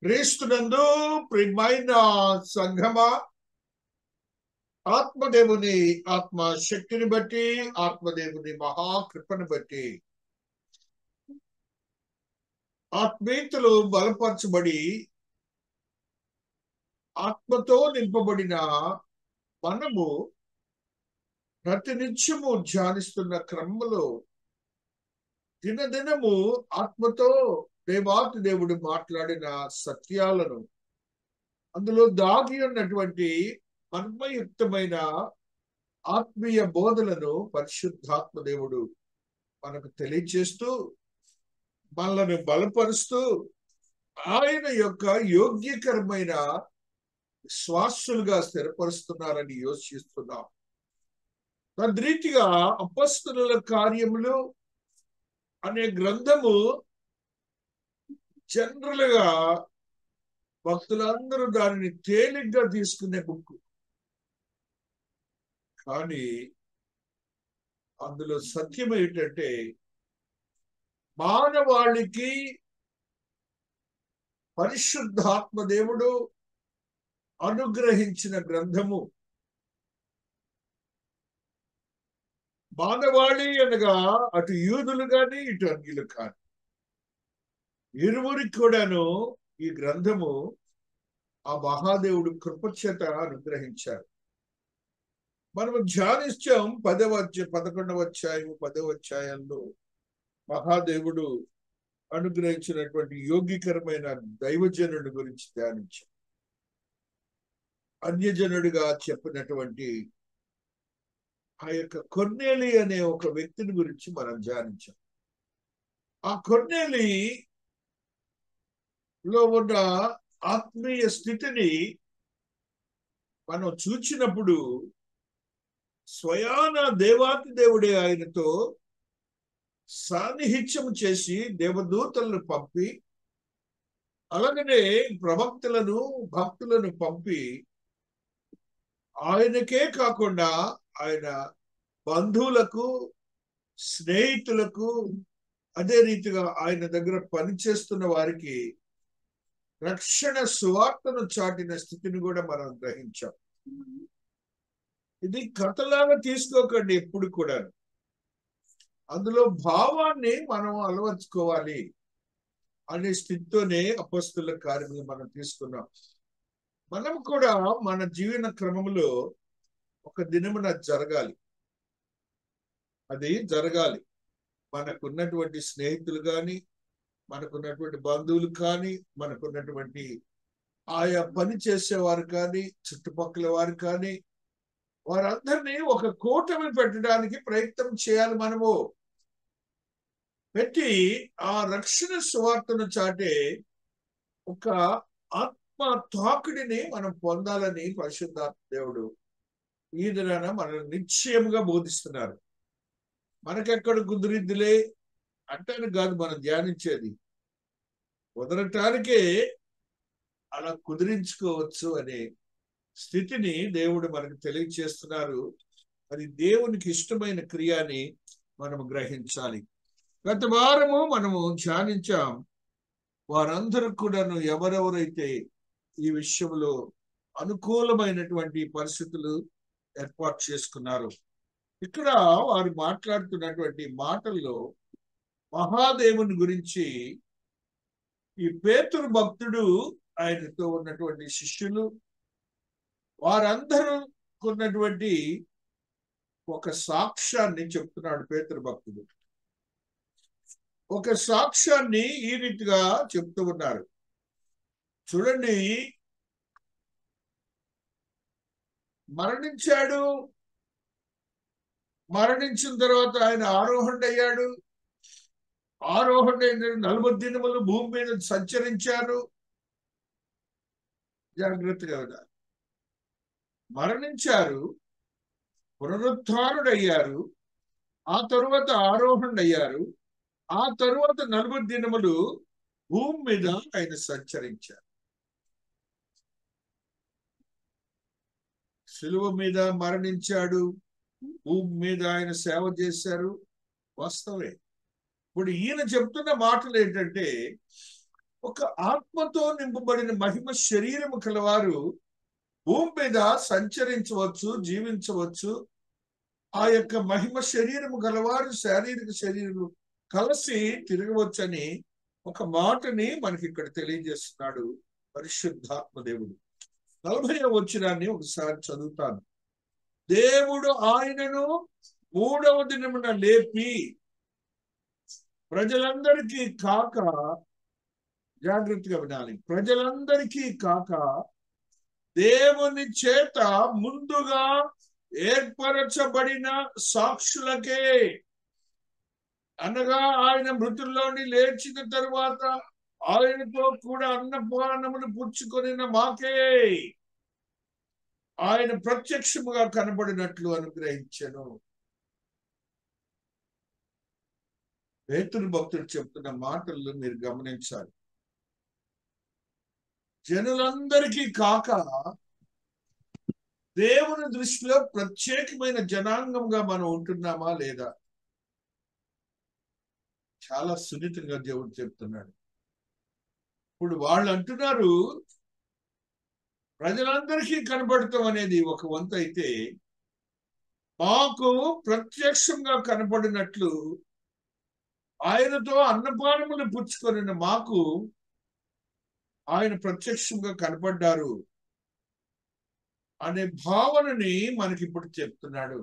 క్రీస్తునందు ప్రియమైన సంఘమా, ఆత్మదేవుని ఆత్మ శక్తిని బట్టి, ఆత్మదేవుని మహాకృపను బట్టి ఆత్మీయతలు బలపరచబడి ఆత్మతో నింపబడిన మనము ప్రతినిత్యము ధ్యానిస్తున్న క్రమంలో దినదినము ఆత్మతో దేవాతి దేవుడు మాట్లాడిన సత్యాలను, అందులో దాగి ఉన్నటువంటి మర్మయుక్తమైన ఆత్మీయ బోధలను పరిశుద్ధాత్మ దేవుడు మనకు తెలియజేస్తూ మనల్ని బలపరుస్తూ ఆయన యొక్క యోగ్యకరమైన విశ్వాసులుగా స్థిరపరుస్తున్నారని యోచిస్తున్నాం. తద్రీతిగా అపొస్తలుల కార్యములు అనే గ్రంథము జనరల్ గా భక్తులందరూ దానిని తేలిగ్గా తీసుకునే బుక్. కానీ అందులో సత్యం ఏంటంటే, మానవాళికి పరిశుద్ధాత్మ దేవుడు అనుగ్రహించిన గ్రంథము. మానవాళి అనగా అటు యూదులు కానీ ఇటు అన్యులు కానీ ఇరువురికి కూడాను ఈ గ్రంథము ఆ మహాదేవుడు కృపచేత అనుగ్రహించారు. మనము ధ్యానించాం 11వ అధ్యాయం 10వ అధ్యాయంలో మహాదేవుడు అనుగ్రహించినటువంటి యోగ్యకరమైన దైవజనుడి గురించి ధ్యానించాం. అన్యజనుడిగా చెప్పినటువంటి ఆ యొక్క కొర్నేలి అనే ఒక వ్యక్తిని గురించి మనం ధ్యానించాం. ఆ కొర్నేలిలో ఉన్న ఆత్మీయ స్థితిని మనం చూచినప్పుడు స్వయాన దేవాతి దేవుడే ఆయనతో సాన్నిహిత్యం చేసి దేవదూతలను పంపి, అలాగనే ప్రవక్తలను భక్తులను పంపి, ఆయనకే కాకుండా ఆయన బంధువులకు, స్నేహితులకు, అదే రీతిగా ఆయన దగ్గర పనిచేస్తున్న వారికి రక్షణ సువార్తను చాటిన స్థితిని కూడా మనం గ్రహించాం. ఇది కథలాగా తీసుకోకండి ఎప్పుడు కూడా. అందులో భావాన్ని మనం అలవర్చుకోవాలి అనే స్థితితోనే అపొస్తలుల కార్యములు మనం తీసుకున్నాం. మనం కూడా మన జీవన క్రమంలో ఒక దినమున జరగాలి. అది జరగాలి. మనకున్నటువంటి స్నేహితులు కానీ, మనకున్నటువంటి బంధువులు కానీ, మనకున్నటువంటి ఆయా పని చేసేవారు కానీ, చుట్టుపక్కల వారు కానీ, వారందరినీ ఒక కూటమి పెట్టడానికి ప్రయత్నం చేయాలి. మనము పెట్టి ఆ రక్షణ సువార్తను చాటే ఒక ఆత్మ తాకిడిని మనం పొందాలని పరిశుద్ధాత్మ దేవుడు ఈ దినాన మనల్ని నిశ్చయముగా బోధిస్తున్నారు. మనకెక్కడ కుదిరిద్దిలే అంటాను కాదు మనం ధ్యానించేది, కుదరటానికే అలా కుదిరించుకోవచ్చు అనే స్థితిని దేవుడు మనకు తెలియజేస్తున్నారు. అది దేవునికి ఇష్టమైన క్రియని మనము గ్రహించాలి. గత వారము మనము ధ్యానించాం. వారందరూ కూడాను ఎవరెవరైతే ఈ విషయంలో అనుకూలమైనటువంటి పరిస్థితులు ఏర్పాటు చేసుకున్నారు, ఇక్కడ వారు మాట్లాడుతున్నటువంటి మాటల్లో మహాదేవుని గురించి ఈ పేతురు భక్తుడు, ఆయనతో ఉన్నటువంటి శిష్యులు, వారందరూ ఉన్నటువంటి ఒక సాక్ష్యాన్ని చెప్తున్నాడు పేతురు భక్తుడు. ఒక సాక్ష్యాన్ని ఈ రీతిగా చెప్తూ ఉన్నారు. చూడండి, మరణించాడు. మరణించిన తర్వాత ఆయన ఆరోహణయ్యాడు. ఆరోహణ 40 దినములు భూమి మీద సంచరించారు. జాగ్రత్తగా ఉన్నారు. మరణించారు, పునరుత్థానుడయ్యారు, ఆ తరువాత ఆరోహణయ్యారు, ఆ తరువాత 40 దినములు భూమి మీద ఆయన సంచరించారు. శిలువ మీద మరణించాడు, భూమి మీద ఆయన సేవ చేశారు. వాస్తవే. ఇప్పుడు ఈయన చెప్తున్న మాటలు ఏంటంటే, ఒక ఆత్మతో నింపబడిన మహిమ శరీరము కలవారు భూమి మీద సంచరించవచ్చు, జీవించవచ్చు. ఆ యొక్క మహిమ శరీరము గలవారు శారీరక శరీరం కలిసి తిరగవచ్చని ఒక మాటని మనకి ఇక్కడ తెలియజేస్తున్నాడు పరిశుద్ధాత్మ దేవుడు. 40వ వచనాన్ని ఒకసారి చదువుతాను. దేవుడు ఆయనను 3వ దినమున లేపి ప్రజలందరికీ కాక, జాగ్రత్తగా వినాలి, ప్రజలందరికీ కాక దేవుని చేత ముందుగా ఏర్పరచబడిన సాక్షులకే, అనగా ఆయన మృతుల్లోని లేచిన తరువాత ఆయనతో కూడా అన్నపానములు పుచ్చుకొనిన మాకే ఆయన ప్రత్యక్షముగా కనబడినట్లు అనుగ్రహించెను. పేతురు భక్తుడు చెప్తున్న మాటలను మీరు గమనించాలి. జనులందరికీ కాక దేవుని దృష్టిలో ప్రత్యేకమైన జనాంగంగా మనం ఉంటున్నామా లేదా? చాలా సున్నితంగా దేవుడు చెప్తున్నాడు. ఇప్పుడు వాళ్ళు అంటున్నారు ప్రజలందరికీ కనబడటం అనేది ఒక వంతు అయితే, మాకు ప్రత్యక్షంగా కనబడినట్లు ఆయనతో అన్నపానములు పుచ్చుకొనిన మాకు ఆయన ప్రత్యక్షంగా కనపడ్డారు అనే భావనని మనకి ఇప్పుడు చెప్తున్నాడు.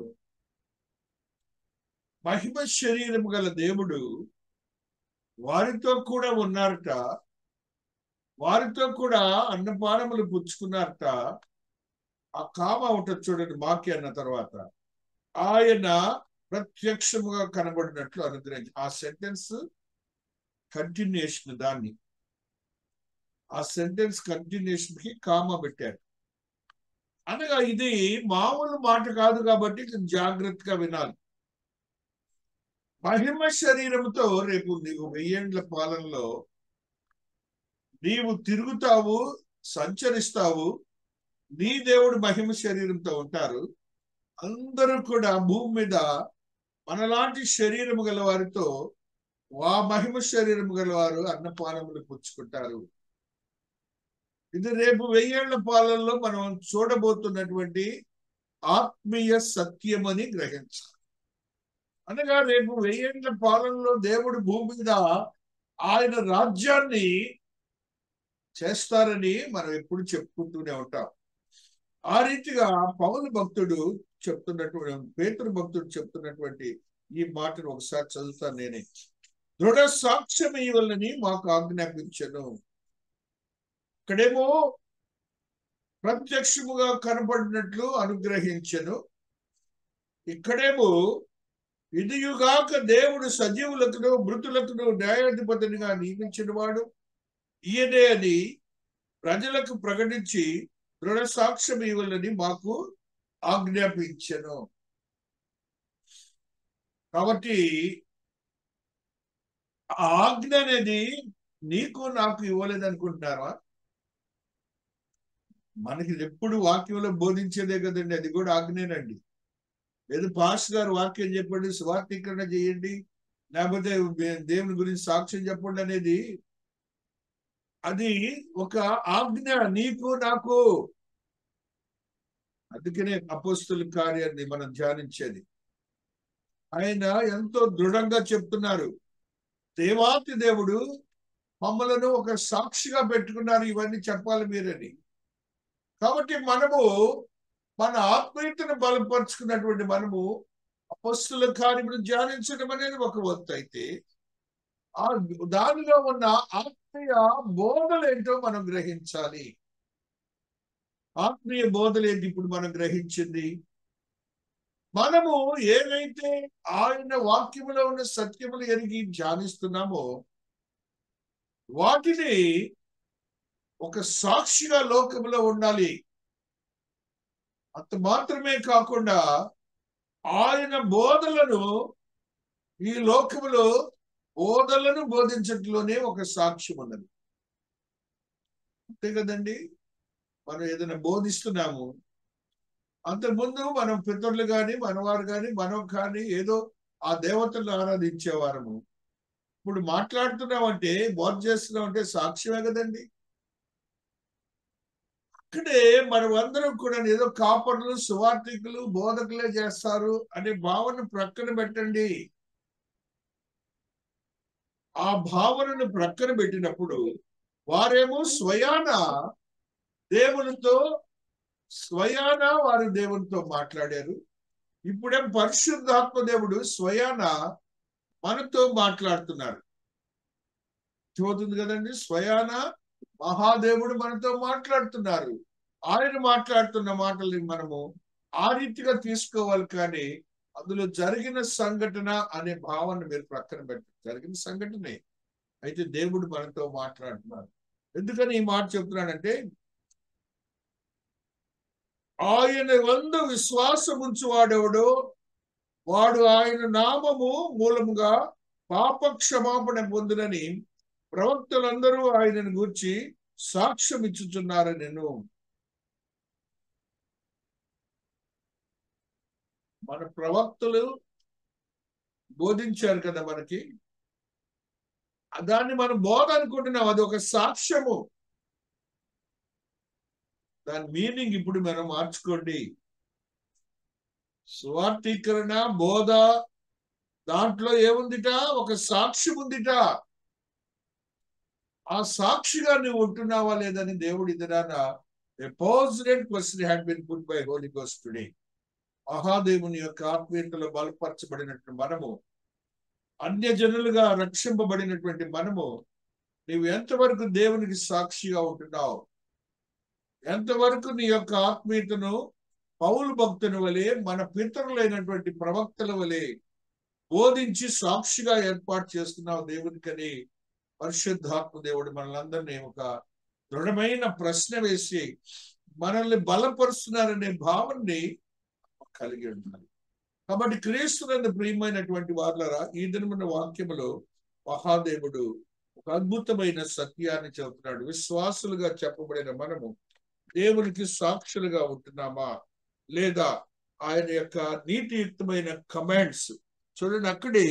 మహిమ శరీరం గల దేవుడు వారితో కూడా ఉన్నారట, వారితో కూడా అన్నపానములు పుచ్చుకున్నారట. ఆ కామ ఉంటుంది చూడండి, మాకి అన్న తర్వాత ఆయన ప్రత్యక్షముగా కనబడినట్లు అనుగ్రహించి, ఆ సెంటెన్స్ కంటిన్యూషన్, దాన్ని ఆ సెంటెన్స్ కంటిన్యూషన్ కి కామ పెట్టారు. అనగా ఇది మామూలు మాట కాదు కాబట్టి జాగ్రత్తగా వినాలి. మహిమ శరీరంతో రేపు నీకు 1000 ఏండ్ల పాలనలో నీవు తిరుగుతావు, సంచరిస్తావు. నీ దేవుడు మహిమ శరీరంతో ఉంటారు. అందరూ కూడా భూమి మీద మనలాంటి శరీరము గల వారితో ఆ మహిమ శరీరము గల వారు అన్నపానములు పుచ్చుకుంటారు. ఇది రేపు 1000 ఏళ్ల పాలనలో మనం చూడబోతున్నటువంటి ఆత్మీయ సత్యం అని గ్రహించాలి. అనగా రేపు 1000 ఏండ్ల పాలనలో దేవుడు భూమి మీద ఆయన రాజ్యాన్ని చేస్తారని మనం ఎప్పుడు చెప్పుకుంటూనే ఉంటాం. ఆ రీతిగా పౌలు భక్తుడు చెప్తున్నటువంటి, పేతురు భక్తుడు చెప్తున్నటువంటి ఈ మాటను ఒకసారి చదువుతాను నేనే. దృఢ సాక్ష్యం ఇవ్వాలని మాకు ఆజ్ఞాపించను. ఇక్కడేమో ప్రత్యక్షముగా కనపడినట్లు అనుగ్రహించను, ఇక్కడేమో ఇదియుగాక దేవుడు సజీవులకును మృతులకును న్యాయాధిపతినిగా నియమించిన వాడు ఈయనే అని ప్రజలకు ప్రకటించి దృఢ సాక్ష్యం ఇవ్వాలని మాకు ఆజ్ఞాపించను. కాబట్టి ఆ ఆజ్ఞ అనేది నీకు నాకు ఇవ్వలేదు అనుకుంటున్నారా? మనకి ఎప్పుడు వాక్యంలో బోధించేదే కదండి, అది కూడా ఆజ్ఞేనండి. ఏదో పాస్ గారు వాక్యం చెప్పండి, స్వార్థీకరణ చేయండి, లేకపోతే దేవుని గురించి సాక్ష్యం చెప్పండి అనేది అది ఒక ఆజ్ఞ నీకు నాకు. అందుకనే అపోస్తుల కార్యాన్ని మనం ధ్యానించేది. ఆయన ఎంతో దృఢంగా చెప్తున్నారు, దేవాతి దేవుడు మమ్మలను ఒక సాక్షిగా పెట్టుకున్నారు, ఇవన్నీ చెప్పాలి మీరని. కాబట్టి మనము మన ఆత్మీయతను బలపరుచుకున్నటువంటి మనము అపోస్తుల కార్యమును ధ్యానించడం అనేది ఒక వంతు అయితే, ఆ దానిలో ఉన్న ఆత్మీయ బోధలు ఏంటో మనం గ్రహించాలి. ఆత్మీయ బోధలు ఏంటి ఇప్పుడు మనం గ్రహించింది? మనము ఏవైతే ఆయన వాక్యములో ఉన్న సత్యములు ఎరిగి ధ్యానిస్తున్నామో వాటిని ఒక సాక్షిగా లోకములో ఉండాలి. అంత మాత్రమే కాకుండా ఆయన బోధలను ఈ లోకములో బోధలను బోధించట్లోనే ఒక సాక్ష్యం ఉన్నది. అంతే కదండి, మనం ఏదైనా బోధిస్తున్నాము, అంతకుముందు మనం పితరులు కానీ మనవారు కానీ మనం కానీ ఏదో ఆ దేవతలను ఆరాధించేవారము. ఇప్పుడు మాట్లాడుతున్నామంటే బోధ చేస్తున్నామంటే సాక్ష్యమే కదండి. అక్కడే మనం అందరం కూడా ఏదో కాపర్లు, సువార్థికులు, బోధకులే చేస్తారు అనే భావన ప్రక్కన పెట్టండి. ఆ భావనను ప్రక్కన పెట్టినప్పుడు వారేమో స్వయాన వారు దేవునితో మాట్లాడారు. ఇప్పుడేం పరిశుద్ధాత్మ దేవుడు స్వయాన మనతో మాట్లాడుతున్నారు. చూస్తుంది కదండి, స్వయాన మహాదేవుడు మనతో మాట్లాడుతున్నారు. ఆయన మాట్లాడుతున్న మాటల్ని మనము ఆ రీతిగా తీసుకోవాలి. కానీ అందులో జరిగిన సంఘటన అనే భావన మీరు ప్రక్కన పెట్టండి. జరిగిన సంఘటనే అయితే దేవుడు మనతో మాట్లాడుతున్నారు. ఎందుకని ఈ మాట చెప్తున్నానంటే, ఆయన వందు విశ్వాసం ఉంచువాడెవడో వాడు ఆయన నామము మూలముగా పాప క్షమాపణ పొందునని ప్రవక్తలందరూ ఆయనను గూర్చి సాక్ష్యం ఇచ్చుచున్నారని నేను. మన ప్రవక్తలు బోధించారు కదా మనకి, దాన్ని మనం బోధ అనుకుంటున్నాం. అది ఒక సాక్ష్యము. దాని మీనింగ్ ఇప్పుడు మనం మార్చుకోండి. సువార్థీకరణ, బోధ, దాంట్లో ఏముందిట? ఒక సాక్ష్యం ఉందిట. ఆ సాక్షిగా నువ్వు ఉంటున్నావా లేదని దేవుడి దినాన a pertinent question had been put by Holy Ghost today. మహాదేవుని యొక్క ఆత్మీయతలో బలపరచబడినట్టు మనము, అన్యజనులుగా రక్షింపబడినటువంటి మనము, నీవు ఎంతవరకు దేవునికి సాక్షిగా ఉంటున్నావు? ఎంతవరకు నీ యొక్క ఆత్మీయతను పౌలు భక్తుని వలె, మన పితరులైనటువంటి ప్రవక్తల వలె బోధించి సాక్షిగా ఏర్పాటు చేస్తున్నావు దేవునికని పరిశుద్ధాత్మ దేవుడు మనల్ని ఒక దృఢమైన ప్రశ్న వేసి మనల్ని బలపరుస్తున్నారనే భావనని కలిగి ఉండాలి. కాబట్టి క్రీస్తునందు ప్రియమైనటువంటి వారులారా, ఈ దినమున వాక్యములో మహాదేవుడు ఒక అద్భుతమైన సత్యాన్ని చెబుతున్నాడు. విశ్వాసులుగా చెప్పబడిన మనము దేవునికి సాక్షులుగా ఉంటున్నామా లేదా? ఆయన యొక్క నీతియుక్తమైన కమాండ్స్ చూడండి. అక్కడే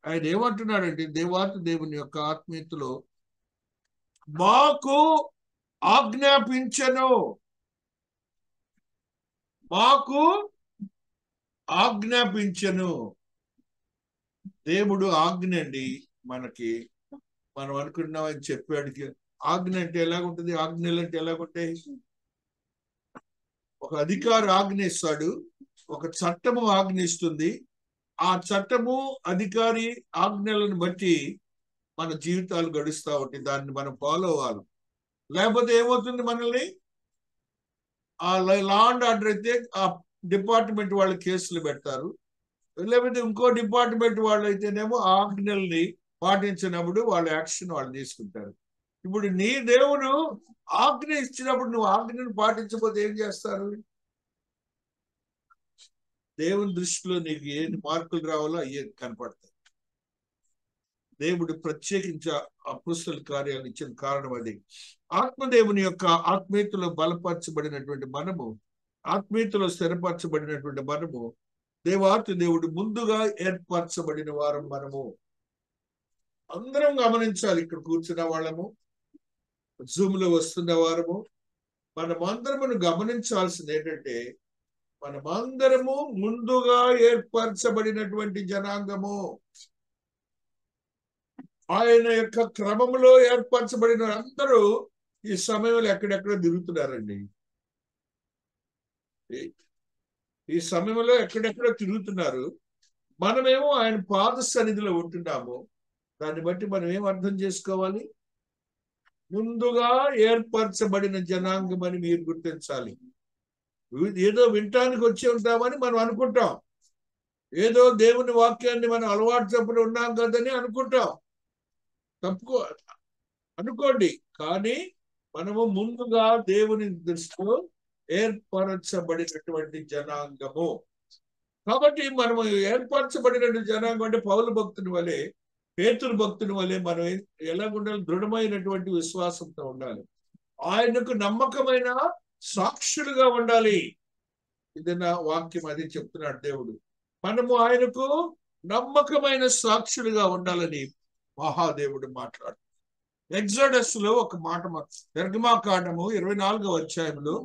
ఆయన ఏమంటున్నాడంటే, దేవాతి దేవుని యొక్క ఆత్మీయతలో మాకు ఆజ్ఞాపించను, మాకు ఆజ్ఞాపించను. దేవుడు ఆజ్ఞ అండి మనకి. మనం అనుకున్నాం అని చెప్పాడు. ఆజ్ఞ అంటే ఎలాగుంటుంది? ఆజ్ఞలు అంటే ఎలాగుంటాయి? ఒక అధికారి ఆజ్ఞ ఇస్తాడు, ఒక చట్టము ఆజ్ఞ ఇస్తుంది. ఆ చట్టము, అధికారి ఆజ్ఞలను బట్టి మన జీవితాలు గడుస్తూ ఉంటాయి. దాన్ని మనం ఫాలో అవ్వాలి. లేకపోతే ఏమవుతుంది? మనల్ని ఆ లా అండ్ ఆర్డర్ అయితే ఆ డిపార్ట్మెంట్ వాళ్ళు కేసులు పెడతారు. లేకపోతే ఇంకో డిపార్ట్మెంట్ వాళ్ళు అయితేనేమో ఆజ్ఞల్ని పాటించినప్పుడు వాళ్ళ యాక్షన్ వాళ్ళు తీసుకుంటారు. ఇప్పుడు నీ దేవుడు ఆజ్ఞ ఇచ్చినప్పుడు నువ్వు ఆజ్ఞను పాటించకపోతే ఏం చేస్తారు? దేవుని దృష్టిలో నీకు ఏది మార్కులు రావాలో అయ్యే కనపడతాయి. దేవుడు ప్రత్యేకించి అపోస్తల కార్యాలు ఇచ్చిన కారణం అది. ఆత్మదేవుని యొక్క ఆత్మీయతలో బలపరచబడినటువంటి మనము, ఆత్మీయతలో స్థిరపరచబడినటువంటి మనము, దేవాతి దేవుడు ముందుగా ఏర్పరచబడిన వారం మనము. అందరం గమనించాలి. ఇక్కడ కూర్చున్న వాళ్ళము, జూమ్ లో వస్తున్న వారము, మనమందరము గమనించాల్సింది ఏంటంటే, మనమందరము ముందుగా ఏర్పరచబడినటువంటి జనాంగము. ఆయన యొక్క క్రమంలో ఏర్పరచబడిన అందరూ ఈ సమయంలో ఎక్కడెక్కడ తిరుగుతున్నారండి. ఈ సమయంలో ఎక్కడెక్కడ తిరుగుతున్నారు. మనమేమో ఆయన పాద సన్నిధిలో ఉంటున్నాము. దాన్ని బట్టి మనం ఏం అర్థం చేసుకోవాలి? ముందుగా ఏర్పరచబడిన జనాంగం అని మీరు గుర్తించాలి. ఏదో వినటానికి వచ్చి ఉంటామని మనం అనుకుంటాం. ఏదో దేవుని వాక్యాన్ని మనం అలవాటు చొప్పున ఉన్నాం కదని అనుకుంటాం. తప్పుకో అనుకోండి. కానీ మనము ముందుగా దేవుని దృష్టిలో ఏర్పరచబడినటువంటి జనాంగము. కాబట్టి మనము ఏర్పరచబడిన జనాంగం అంటే పౌలు భక్తుని వలె, పేతురు భక్తుని వలె మనం ఎలా ఉండాలి? దృఢమైనటువంటి విశ్వాసంతో ఉండాలి. ఆయనకు నమ్మకమైన సాక్షులుగా ఉండాలి. ఇది నా వాక్యం, అది చెప్తున్నాడు దేవుడు. మనము ఆయనకు నమ్మకమైన సాక్షులుగా ఉండాలని మహాదేవుడు మాట్లాడు. ఎగ్జోడస్ లో ఒక మాట, నిర్గమాకాండము 24వ అధ్యాయంలో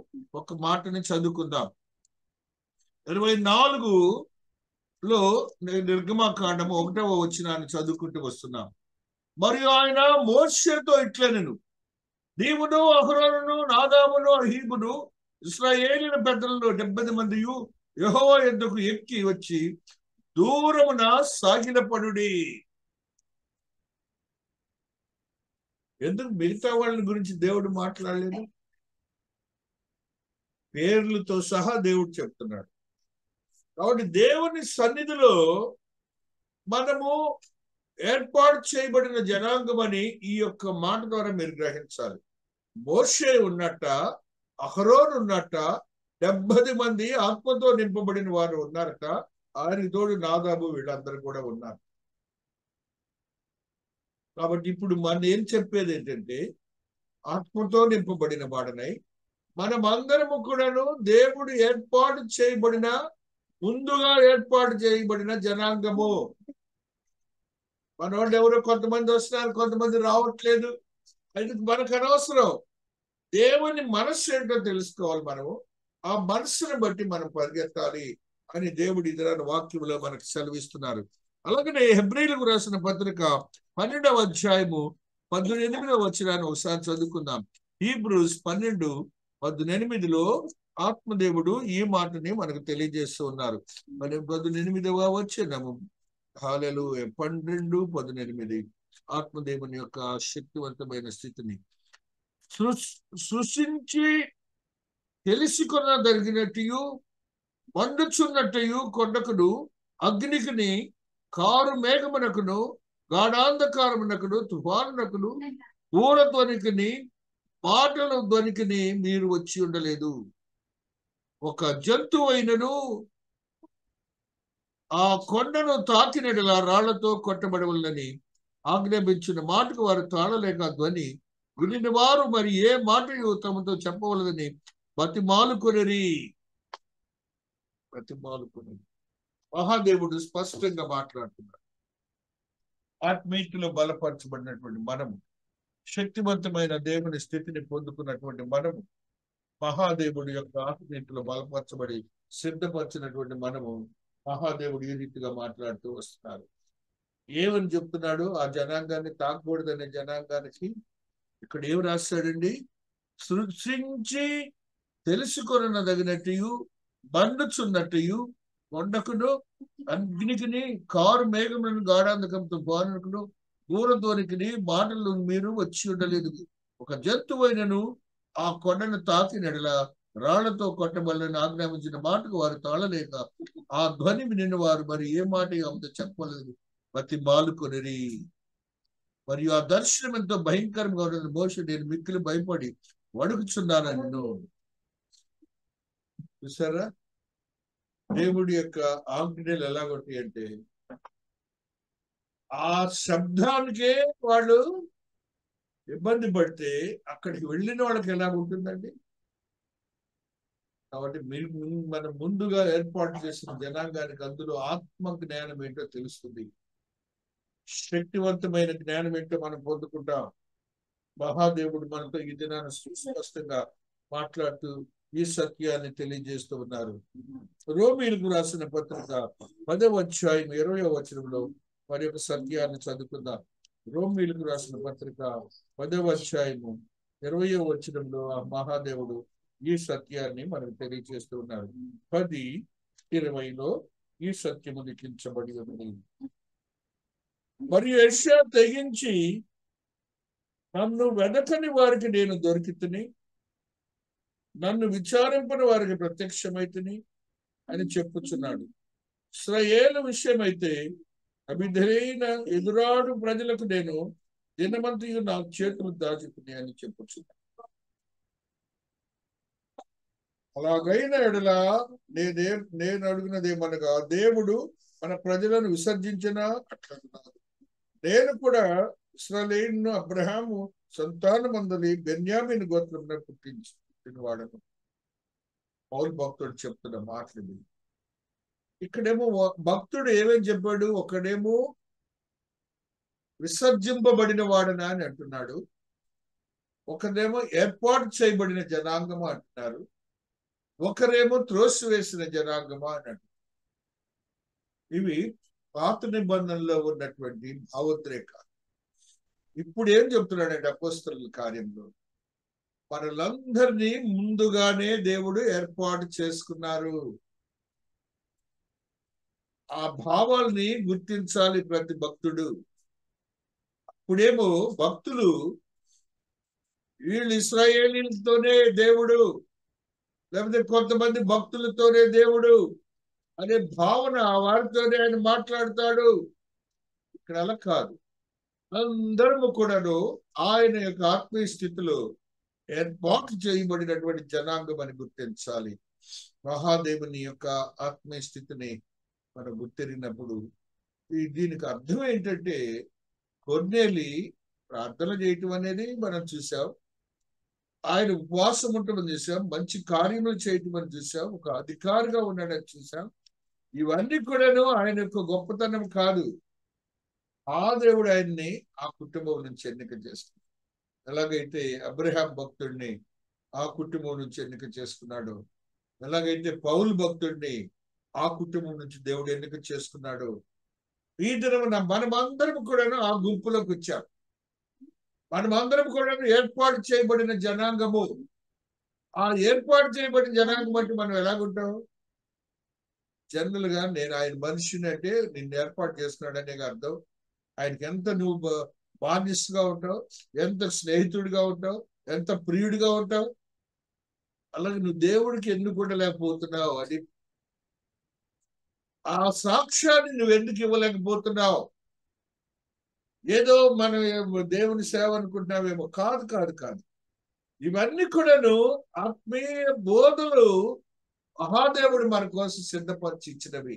ఒక మాటని చదువుకుందాం. 24లో నిర్గమాకాండము 1వ వచనాన్ని చదువుకుంటూ వస్తున్నాం. మరియు ఆయన మోషేతో ఇట్లనెను, నీవును అహరోనును నాదాబును అహీబును ఇశ్రాయేలీయుల పెద్దలలో 70 మంది యెహోవా యొద్దకు ఎక్కి వచ్చి దూరమున సాగిలపడుడి. ఎందుకు మిగతా వాళ్ళ గురించి దేవుడు మాట్లాడలేదు? పేర్లతో సహా దేవుడు చెప్తున్నాడు. కాబట్టి దేవుని సన్నిధిలో మనము ఏర్పాటు చేయబడిన జనాంగం అని ఈ యొక్క మాట ద్వారా మీరు గ్రహించాలి. మోషే ఉన్నట్ట, అహరోను ఉన్నట్ట, 70 మంది ఆత్మతో నింపబడిన వారు ఉన్నారట. ఆయన తోడు నాదాబు వీళ్ళందరూ కూడా ఉన్నారు. కాబట్టి ఇప్పుడు మనం ఏం చెప్పేది ఏంటంటే, ఆత్మతో నింపబడిన వాడనై మనమందరము కూడాను దేవుడు ఏర్పాటు చేయబడిన, ముందుగా ఏర్పాటు చేయబడిన జనాంగము. మనోళ్ళు ఎవరో కొంతమంది వస్తున్నారు, కొంతమంది రావట్లేదు, అది మనకు అనవసరం. దేవుని మనస్సు ఏంటో తెలుసుకోవాలి. మనము ఆ మనస్సును బట్టి మనం పరిగెత్తాలి అని దేవుడు ఇతర వాక్యంలో మనకు సెలవిస్తున్నారు. అలాగనే హెబ్రీలకు రాసిన పత్రిక 12వ అధ్యాయము 18వ వచనాన్ని ఒకసారి చదువుకుందాం. హీబ్రూస్ 12:18లో ఆత్మదేవుడు ఈ మాటని మనకు తెలియజేస్తూ ఉన్నారు. మరి 18వ వచనము, హల్లెలూయా, 12:18 ఆత్మదేవుని యొక్క శక్తివంతమైన స్థితిని సృష్టించి తెలుసుకొన జరిగినట్టు మండుచున్నట్టు కొండకును అగ్నికిని కారు మేఘమునకును గాఢాంధకారమునకును తుఫానునకును ఊరధ్వనికిని మాటల ధ్వనికిని మీరు వచ్చి ఉండలేదు. ఒక జంతువు అయినను ఆ కొండను తాకినట్లా రాళ్లతో కొట్టబడవలనని ఆజ్ఞాపించిన మాటకు వారు తాళలేక ధ్వని వినిన వారు మరి ఏ మాటయు తమతో చెప్పవలదని బతిమాలుకొనిరి. మహాదేవుడు స్పష్టంగా మాట్లాడుతున్నాడు. ఆత్మీయతలో బలపరచబడినటువంటి మనము, శక్తివంతమైన దేవుని స్థితిని పొందుకున్నటువంటి మనము, మహాదేవుడి యొక్క ఆత్మీయతలో బలపరచబడి సిద్ధపరిచినటువంటి మనము, మహాదేవుడు ఈ రీతిగా మాట్లాడుతూ వస్తున్నారు. ఏమని చెప్తున్నాడు? ఆ జనాంగాన్ని తాకూడదనే జనాంగానికి ఇక్కడ ఏం రాస్తాడండి? సృష్టించి తెలుసుకొనదగినట్టు మండుచున్నట్టు కొండకును అగ్నికిని కారు మేఘములను గాఢాంధకంతో బానుకును దూరధ్వనికిని మాటలు మీరు వచ్చి ఉండలేదు. ఒక జంతువైనను ఆ కొండను తాకినడలా రాళ్లతో కొట్టబలని ఆజ్ఞాపించిన మాటకు వారు తాళలేక ఆ ధ్వని వినిన వారు మరి ఏ మాట అంత చెప్పలేదు బతి మాలుకొనిరి. మరియు ఆ దర్శనం ఎంతో భయంకరంగా ఉన్నది. మోషే, నేను మిక్కిలి భయపడి వణుకుచున్నాను నిన్ను. చూసారా దేవుడి యొక్క ఆజ్ఞలు ఎలాగొట్టి అంటే, ఆ శబ్దానికే వాళ్ళు ఇబ్బంది పడితే అక్కడికి వెళ్ళిన వాళ్ళకి ఎలాగుంటుందండి? కాబట్టి మనం ముందుగా ఏర్పాటు చేసిన జనాంగానికి అందులో ఆత్మ జ్ఞానం ఏంటో తెలుస్తుంది. శక్తివంతమైన జ్ఞానం ఏంటో మనం పొందుకుంటాం. మహాదేవుడు మనతో ఈ దినాన్ని సుస్పష్టంగా మాట్లాడుతూ ఈ సత్యాన్ని తెలియజేస్తూ ఉన్నారు. రోమీయులకు రాసిన పత్రిక 10వ అధ్యాయం 20వ వచనంలో మరి ఒక సత్యాన్ని చదువుకుందాం. రోమీయులకు రాసిన పత్రిక 10వ అధ్యాయము 20వ వచనంలో ఆ మహాదేవుడు ఈ సత్యాన్ని మనకు తెలియజేస్తూ ఉన్నారు. 10:20లో ఈ సత్యము లిఖించబడి ఉంది. మరియు యెషయా తెగించి, నన్ను వెదకని వారికి నేను దొరికితిని, నన్ను విచారింపని వారికి ప్రత్యక్షమైతిని అని చెప్పుచున్నాడు. ఇశ్రాయేలు విషయమైతే అభిధైన ఎదురాడు ప్రజలకు నేను దినమంతయు నా చేతులు దాచుకుని అని చెప్పుచున్నాడు. అలాగైన ఎడలా నేను అడిగినదేమనగా, దేవుడు మన ప్రజలను విసర్జించినా అట్లన్నారు. నేను కూడా ఇశ్రాయేలును అబ్రహాము సంతానమందలి బెన్యామీను గోత్రమున పుట్టించిన వాడను. పౌలు భక్తుడు చెప్తున్న మాటలు. ఇక్కడేమో భక్తుడు ఏమేమి చెప్పాడు? ఒకడేమో విసర్జింపబడిన వాడనా అని అంటున్నాడు. ఒకరేమో ఏర్పాటు చేయబడిన జనాంగము అంటున్నారు, ఒకరేమో త్రోసివేసిన జనాంగము అని అంటున్నారు. ఇవి పాత నిబంధనలో ఉన్నటువంటి భావోద్రేకాలు. ఇప్పుడు ఏం చెప్తున్నాడంటే అపోస్తలుల కార్యంలో, మనలందరినీ ముందుగానే దేవుడు ఏర్పాటు చేసుకున్నారు. ఆ భావాల్ని గుర్తించాలి ప్రతి భక్తుడు. ఇప్పుడేమో భక్తులు వీళ్ళు ఇశ్రాయేలీలతోనే దేవుడు, లేకపోతే కొంతమంది భక్తులతోనే దేవుడు అనే భావన వారితోనే ఆయన మాట్లాడతాడు. ఇక్కడ అలా కాదు. అందరము కూడాను ఆయన యొక్క ఆత్మీయ స్థితిలో ఏర్పాటు చేయబడినటువంటి జనాంగం అని గుర్తించాలి. మహాదేవుని యొక్క ఆత్మీయ స్థితిని మనం గుర్తిరిగినప్పుడు దీనికి అర్థం ఏంటంటే, కొర్నేలి ప్రార్థన చేయటం అనేది మనం చూసాం, ఆయన ఉపవాసం ఉండటం చూసాం, మంచి కార్యములు చేయటం అని చూసాం, ఒక అధికారిగా ఉన్నాడని చూసాం. ఇవన్నీ కూడాను ఆయన యొక్క గొప్పతనం కాదు. ఆ దేవుడు ఆయన్ని ఆ కుటుంబం నుంచి ఎన్నిక చేసుకున్నాడు. ఎలాగైతే అబ్రహాం భక్తుడిని ఆ కుటుంబం నుంచి ఎన్నిక చేసుకున్నాడు, ఎలాగైతే పౌలు భక్తుడిని ఆ కుటుంబం నుంచి దేవుడు ఎన్నిక చేసుకున్నాడు, ఈ దినమున మనమందరం కూడాను ఆ గుంపులోకి వచ్చాం. మనమందరం కూడా ఏర్పాటు చేయబడిన జనాంగము. ఆ ఏర్పాటు చేయబడిన జనాంగం అంటే మనం ఎలాగుంటాం? జనరల్ గా నేను ఆయన మనిషిని అంటే నిన్ను ఏర్పాటు చేసుకున్నాడనే అర్థం. ఆయనకి ఎంత నువ్వు బాధ్యతగా ఉంటావు, ఎంత స్నేహితుడిగా ఉంటావు, ఎంత ప్రియుడిగా ఉంటావు. అలాగే నువ్వు దేవుడికి ఎన్నుకోలేకపోతున్నావు అని, ఆ సాక్ష్యాన్ని నువ్వు ఎందుకు ఇవ్వలేకపోతున్నావు? ఏదో మనం దేవుని సేవ అనుకుంటున్నావేమో. కాదు కాదు కాదు. ఇవన్నీ కూడాను ఆత్మీయ బోధలు మహాదేవుడు మన కోసం సిద్ధపరిచి ఇచ్చినవి.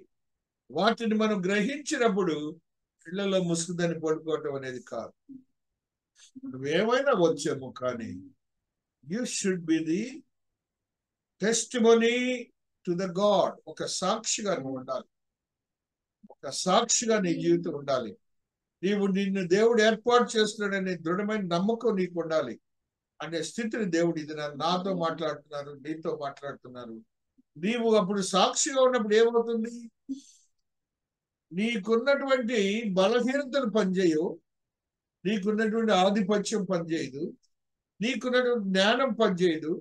వాటిని మనం గ్రహించినప్పుడు ఇళ్లలో ముసుగుదని పడుకోవటం అనేది కాదు. నువ్వేమైనా వచ్చాము, కానీ you should be the testimony to the God. ఒక సాక్షిగా నువ్వు ఉండాలి. ఒక సాక్షిగా నీ జీవితం ఉండాలి. నిన్ను దేవుడు ఏర్పాటు చేస్తున్నాడనే దృఢమైన నమ్మకం నీకు ఉండాలి అనే స్థితిని దేవుడు ఇది నాతో మాట్లాడుతున్నారు, నీతో మాట్లాడుతున్నారు. నీవు అప్పుడు సాక్షిగా ఉన్నప్పుడు ఏమవుతుంది? నీకున్నటువంటి బలహీనతలు పనిచేయవు, నీకున్నటువంటి ఆధిపత్యం పనిచేయదు, నీకున్నటువంటి జ్ఞానం పనిచేయదు,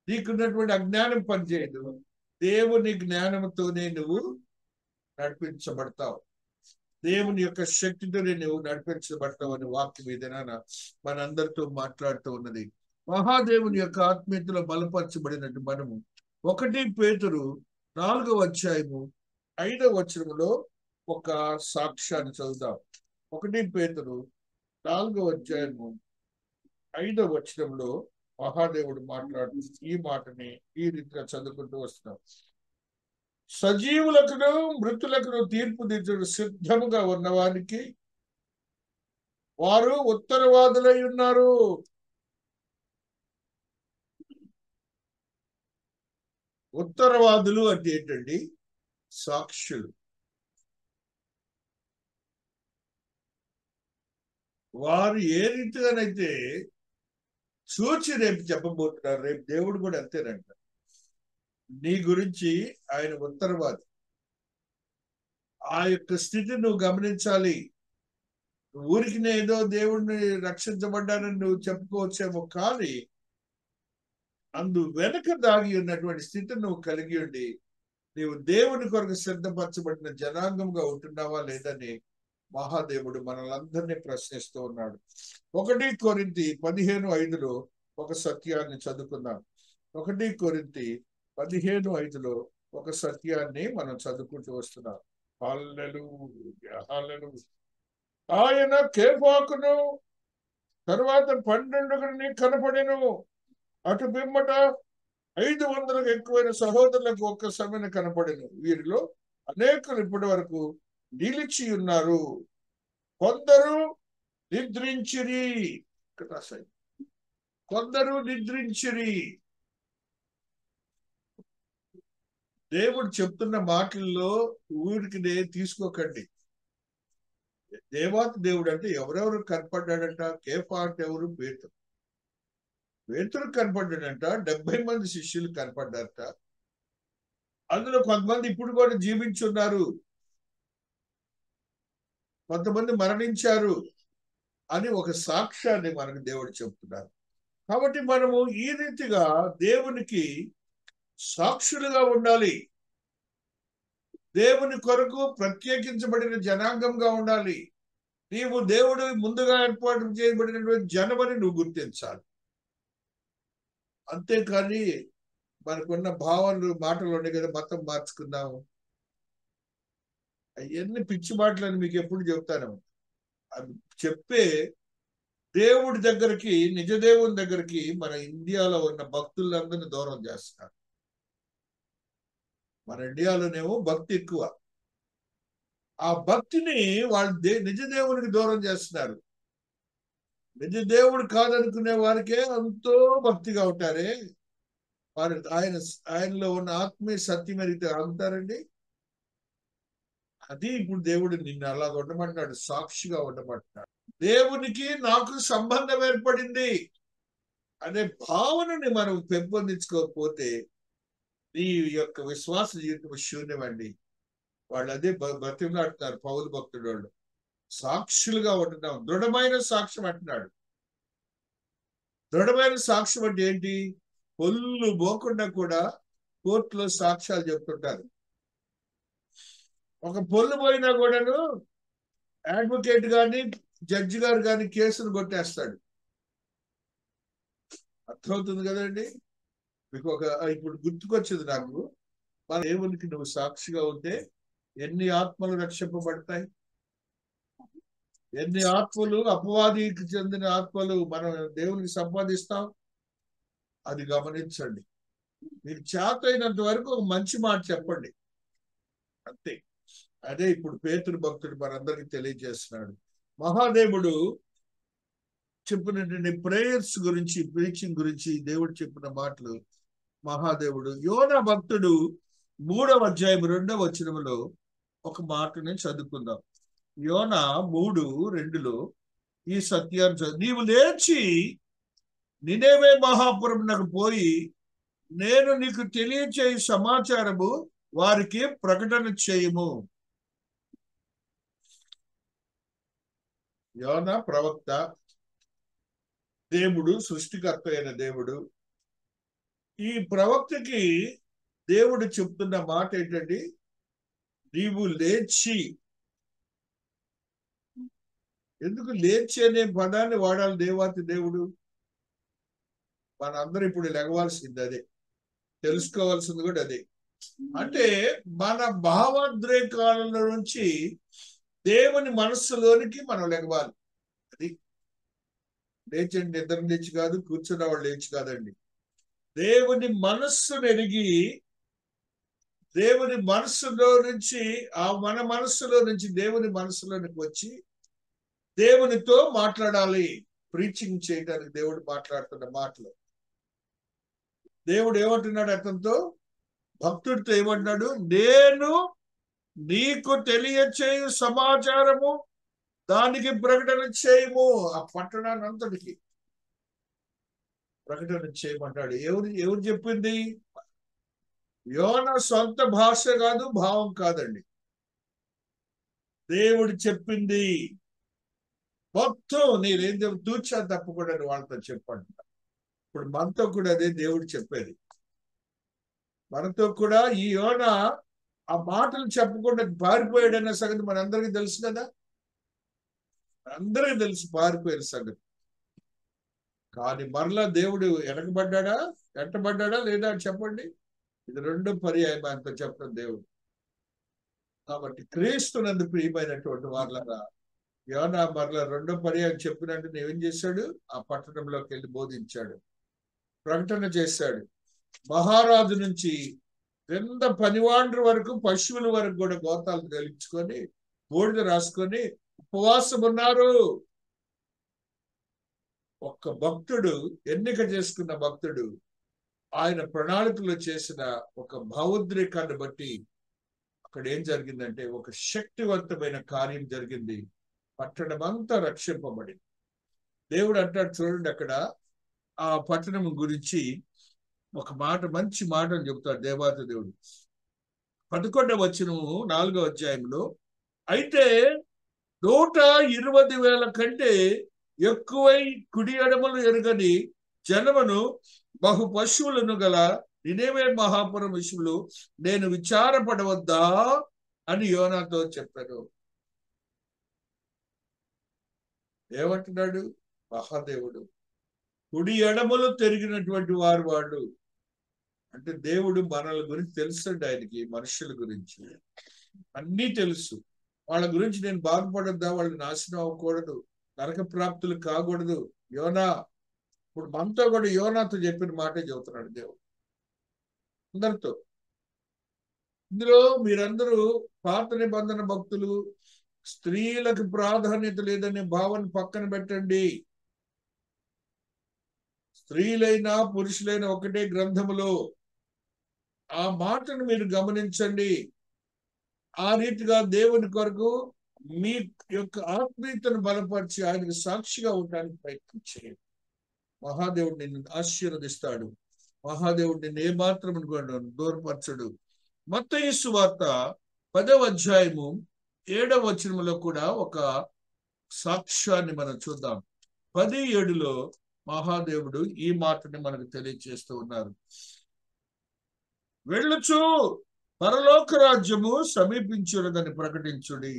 నీకున్నటువంటి అజ్ఞానం పనిచేయదు. దేవుని జ్ఞానంతోనే నువ్వు నడిపించబడతావు. దేవుని యొక్క శక్తితోనే నువ్వు నడిపించబడతావు అని వాక్యం ఏదైనా మనందరితో మాట్లాడుతూ ఉన్నది. మహాదేవుని యొక్క ఆత్మీయతలో బలపరచబడినట్టు మనము 1 పేతురు 4వ అధ్యాయము 5వ వచనంలో ఒక సాక్ష్యాన్ని చదువుదాం. 1 పేతురు 4వ అధ్యాయము 5వ వచనంలో మహాదేవుడు మాట్లాడుతూ ఈ మాటని ఈ రీతిగా చదువుకుంటూ వస్తున్నాం. సజీవులకును మృతులకును తీర్పు తీర్చుటకు సిద్ధముగా ఉన్నవానికి వారు ఉత్తరవాదులై ఉన్నారు. ఉత్తరవాదులు అంటే ఏంటండి? సాక్షులు. వారు ఏ రీతిగానైతే చూచి రేపు చెప్పబోతున్నారు, రేపు దేవుడు కూడా అంతేనంట. నీ గురించి ఆయన ఉత్తరవాది. ఆ యొక్క స్థితిని నువ్వు గమనించాలి. ఊరికి ఏదో దేవుడిని రక్షించబడ్డానని నువ్వు చెప్పుకోవచ్చేమో, కానీ అందు వెనక దాగి ఉన్నటువంటి స్థితిని నువ్వు కలిగి ఉండి నీవు దేవుని కొరకు సిద్ధపరచబడిన జనాంగంగా ఉంటున్నావా లేదని మహాదేవుడు మనలందరినీ ప్రశ్నిస్తూ ఉన్నాడు. 1 కొరింథీ 15:5లో ఒక సత్యాన్ని చదువుకుందాం. 1 కొరింథీ 15:5లో ఒక సత్యాన్ని మనం చదువుకుంటూ వస్తున్నాం. హల్లెలూయా, హల్లెలూయా. ఆయన కేఫాకును తర్వాత 12 కనపడెను. అటు పిమ్మట 500కు ఎక్కువైన సహోదరులకు ఒక్క సమయం కనపడెను. వీరిలో అనేకులు ఇప్పటి వరకు నిలిచి ఉన్నారు, కొందరు నిద్రించిరి. కొందరు నిద్రించిరి. దేవుడు చెప్తున్న మాటల్లో ఊరికి తీసుకోకండి. దేవాతి దేవుడు అంటే ఎవరెవరు కనపడ్డాడంట? కేఫా అంటే ఎవరు? పేతురు కనపడ్డాడంట. 70 మంది శిష్యులు కనపడ్డారట. అందులో కొంతమంది ఇప్పుడు కూడా జీవించున్నారు, కొంతమంది మరణించారు అని ఒక సాక్ష్యాన్ని మనకు దేవుడు చెప్తున్నారు. కాబట్టి మనము ఈ రీతిగా దేవునికి సాక్షులుగా ఉండాలి. దేవుని కొరకు ప్రత్యేకించబడిన జనాంగంగా ఉండాలి. నీవు దేవుడు ముందుగా ఏర్పాటు చేయబడినటువంటి జనమని నువ్వు గుర్తించాలి. అంతేకాని మనకున్న భావనలు, మాటలు ఉన్నాయి కదా, మతం మార్చుకున్నాము, అవన్నీ పిచ్చి మాటలని మీకు ఎప్పుడు చెప్తాను. అది చెప్పే దేవుడి దగ్గరికి, నిజ దేవుని దగ్గరికి మన ఇండియాలో ఉన్న భక్తులందరినీ దూరం చేస్తున్నారు. మన ఇండియాలోనేమో భక్తి ఎక్కువ. ఆ భక్తిని వాళ్ళు నిజ దేవునికి దూరం చేస్తున్నారు. నిజ దేవుడు కాదనుకునే వారికే ఎంతో భక్తిగా ఉంటారే, వారు ఆయనలో ఉన్న ఆత్మీయ సత్యం ఎరిగితే ఆగుతారండి. అది ఇప్పుడు దేవుడు నిన్ను అలా ఉండమంటున్నాడు, సాక్షిగా ఉండమంటున్నాడు. దేవునికి నాకు సంబంధం ఏర్పడింది అనే భావనని మనం పెంపొందించుకోకపోతే నీ యొక్క విశ్వాస జీవితం శూన్యమండి. వాళ్ళు అదే బ్రతిమలాడుతున్నారు పౌలు భక్తుడు వాళ్ళు. సాక్షులుగా ఉంటున్నాం, దృఢమైన సాక్ష్యం అంటున్నాడు. దృఢమైన సాక్ష్యం అంటే ఏంటి? పొల్లు పోకుండా కూడా కోర్టులో సాక్ష్యాలు చెప్తుంటారు. ఒక పొల్లు పోయినా కూడాను అడ్వకేట్ గాని జడ్జి గారు కానీ కేసును కొట్టేస్తాడు. అర్థమవుతుంది కదండి మీకు? ఇప్పుడు గుర్తుకొచ్చింది నాకు, మన దేవునికి నువ్వు సాక్షిగా ఉంటే ఎన్ని ఆత్మలు రక్షింపబడతాయి, ఎన్ని ఆత్మలు, అపవాదికి చెందిన ఆత్మలు మనం దేవునికి సంపాదిస్తాం. అది గమనించండి. మీరు చేతైనంత వరకు ఒక మంచి మాట చెప్పండి, అంతే. అదే ఇప్పుడు పేతురు భక్తుడు మనందరికీ తెలియజేస్తున్నాడు. మహాదేవుడు చెప్పినటువంటి ప్రేయర్స్ గురించి, ప్రీచింగ్ గురించి దేవుడు చెప్పిన మాటలు. మహాదేవుడు యోనా భక్తుడు 3వ అధ్యాయం 2వ వచనంలో ఒక మాటని చదువుకుందాం. యోనా 3:2 ఈ సత్యాన్ని, నీవు లేచి నినేవే మహాపురమునకు పోయి నేను నీకు తెలియచేయ సమాచారము వారికి ప్రకటన చేయము. యోనా ప్రవక్త, దేవుడు సృష్టికర్త అయిన దేవుడు. ఈ ప్రవక్తకి దేవుడు చెప్తున్న మాట ఏంటండి? నీవు లేచి. ఎందుకు లేచి అనే పదాన్ని వాడాలి దేవాతి దేవుడు? మనందరూ ఇప్పుడు లెగవాల్సింది అదే, తెలుసుకోవాల్సింది కూడా అదే. అంటే మన భావోద్రేకాల నుంచి దేవుని మనస్సులోనికి మనం లెగవాలి. అది లేచండి, నిద్ర లేచి కాదు, కూర్చున్న వాళ్ళు లేచి కాదండి. దేవుని మనస్సును ఎరిగి, దేవుని మనస్సులో నుంచి, మన మనస్సులో నుంచి దేవుని మనస్సులోనికి వచ్చి దేవునితో మాట్లాడాలి. ప్రీచింగ్ చేయడానికి దేవుడు మాట్లాడుతున్న మాటలు. దేవుడు ఏమంటున్నాడు అతనితో, భక్తుడితో ఏమంటున్నాడు? నేను నీకు తెలియచేయు సమాచారము దానికి ప్రకటన చేయము. ఆ పట్టణాన్ని అంతటికి ప్రకటన చేయమంటాడు. ఎవరు చెప్పింది? యోనా సొంత భాష కాదు, భావం కాదండి, దేవుడు చెప్పింది. మొత్తం నేనేం తూచా తప్పకుండా వాళ్ళతో చెప్పండి. ఇప్పుడు మనతో కూడా అదే దేవుడు చెప్పేది. మనతో కూడా ఈ యోనా ఆ మాటలు చెప్పకుండా పారిపోయాడన్న సంగతి మనందరికీ తెలుసు కదా. అందరికీ తెలుసు పారిపోయిన సంగతి. కానీ మరలా దేవుడు వెంటబడ్డా లేదా చెప్పండి. ఇది 2వ పర్యాయం ఆయనతో చెప్పడం దేవుడు. కాబట్టి క్రీస్తునందు ప్రియమైనటువంటి వాళ్ళగా యోనా మరలా 2వ పర్యాయం చెప్పినట్టు ఏం చేశాడు? ఆ పట్టణంలోకి వెళ్ళి బోధించాడు, ప్రకటన చేశాడు. మహారాజు నుంచి క్రింద పనివాండ్రు వరకు, పశువుల వరకు కూడా గోతాలు గెలుచుకొని బూడిద రాసుకొని ఉపవాసం ఉన్నారు. ఒక్క భక్తుడు, ఎన్నిక చేసుకున్న భక్తుడు, ఆయన ప్రణాళికలో చేసిన ఒక భావోద్రేకాన్ని బట్టి అక్కడ ఏం జరిగిందంటే ఒక శక్తివంతమైన కార్యం జరిగింది. పట్టణమంతా రక్షింపబడింది. దేవుడు అంటాడు చూడండి, అక్కడ ఆ పట్టణం గురించి ఒక మాట, మంచి మాటలు చెప్తాడు దేవాతి దేవుడు. 11వ వచనము 4వ అధ్యాయంలో, అయితే 120,000 కంటే ఎక్కువై కుడి ఎడమలు ఎరుగని జనమును బహు పశువులను గల నినెవే మహాపురం విషయంలో నేను విచారపడవద్దా అని యోనాతో చెప్పాను. ఏమంటున్నాడు మహాదేవుడు? కుడి ఎడమలు తిరిగినటువంటి వాళ్ళు అంటే దేవుడు మనల గురించి తెలుసండి. ఆయనకి మనుషుల గురించి అన్నీ తెలుసు. వాళ్ళ గురించి నేను బాగుపడద్దా, వాళ్ళు నాశనం అవ్వకూడదు, నరక ప్రాప్తులు కాకూడదు. యోనా, ఇప్పుడు మనతో కూడా యోనాతో చెప్పిన మాటే చెబుతున్నాడు దేవుడు అందరితో. ఇందులో మీరందరూ పాత నిబంధన భక్తులు, స్త్రీలకు ప్రాధాన్యత లేదనే భావన పక్కన పెట్టండి. స్త్రీలైనా పురుషులైనా ఒకటే గ్రంథములో. ఆ మాటను మీరు గమనించండి. ఆ రీతిగా దేవుని కొరకు మీ యొక్క ఆత్మీయతను బలపరిచి ఆయనకు సాక్షిగా ఉండడానికి ప్రయత్నం చేయండి. మహాదేవుడు నిన్ను ఆశీర్వదిస్తాడు. మహాదేవుడు నిన్ను ఏమాత్రం దూరపరచడు. మత్తయి సువార్త 10వ అధ్యాయము 7వ వచనంలో కూడా ఒక సాక్ష్యాన్ని మనం చూద్దాం. 10:7లో మహాదేవుడు ఈ మాటని మనకు తెలియజేస్తూ ఉన్నారు. వెళ్ళుచు పరలోక రాజ్యము సమీపించున్నదని ప్రకటించుడి.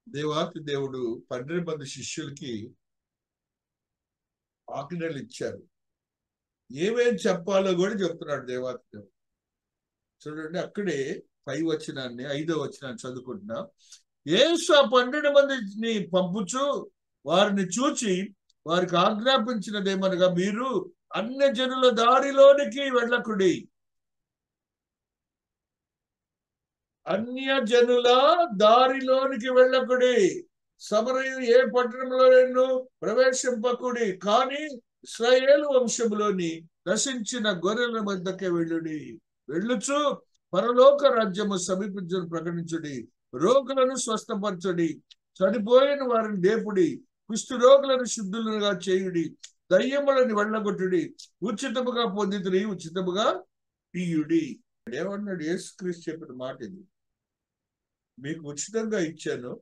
దేవాతి దేవుడు 12 మంది శిష్యులకి ఆజ్ఞలు ఇచ్చారు. ఏమేం చెప్పాలో కూడా చెప్తున్నాడు దేవాతి దేవుడు. చూడండి, అక్కడే 5వ వచనాన్ని 5వ వచనాన్ని చదువుకుంటున్నా. యేసు ఆ 12 మందిని పంపుచు వారిని చూచి వారికి ఆజ్ఞాపించినదేమనగా, మీరు అన్య జనుల దారిలోనికి వెళ్ళకుడి. అన్య జనుల దారిలోనికి వెళ్ళకుడి. సమరయు ఏ పట్టణంలో ప్రవేశింపకుడి, కానీ ఇశ్రాయేలు వంశములోని నశించిన గొర్రెల మధ్యకే వెళ్ళుడి. వెళ్ళుచు పరలోక రాజ్యము సమీపించును ప్రకటించుడి. రోగులను స్వస్థపరచుడి, చనిపోయిన వారిని లేపుడి, కుష్టు రోగులను శుద్ధులుగా చేయుడి, దయ్యములను వెళ్ళగొట్టుడి, ఉచితముగా పొందితుడి ఉచితముగా ఇయ్యుడి. ఏమన్నాడు యేసుక్రీస్తు చెప్పిన మాట ఇది. మీకు ఉచితంగా ఇచ్చాను,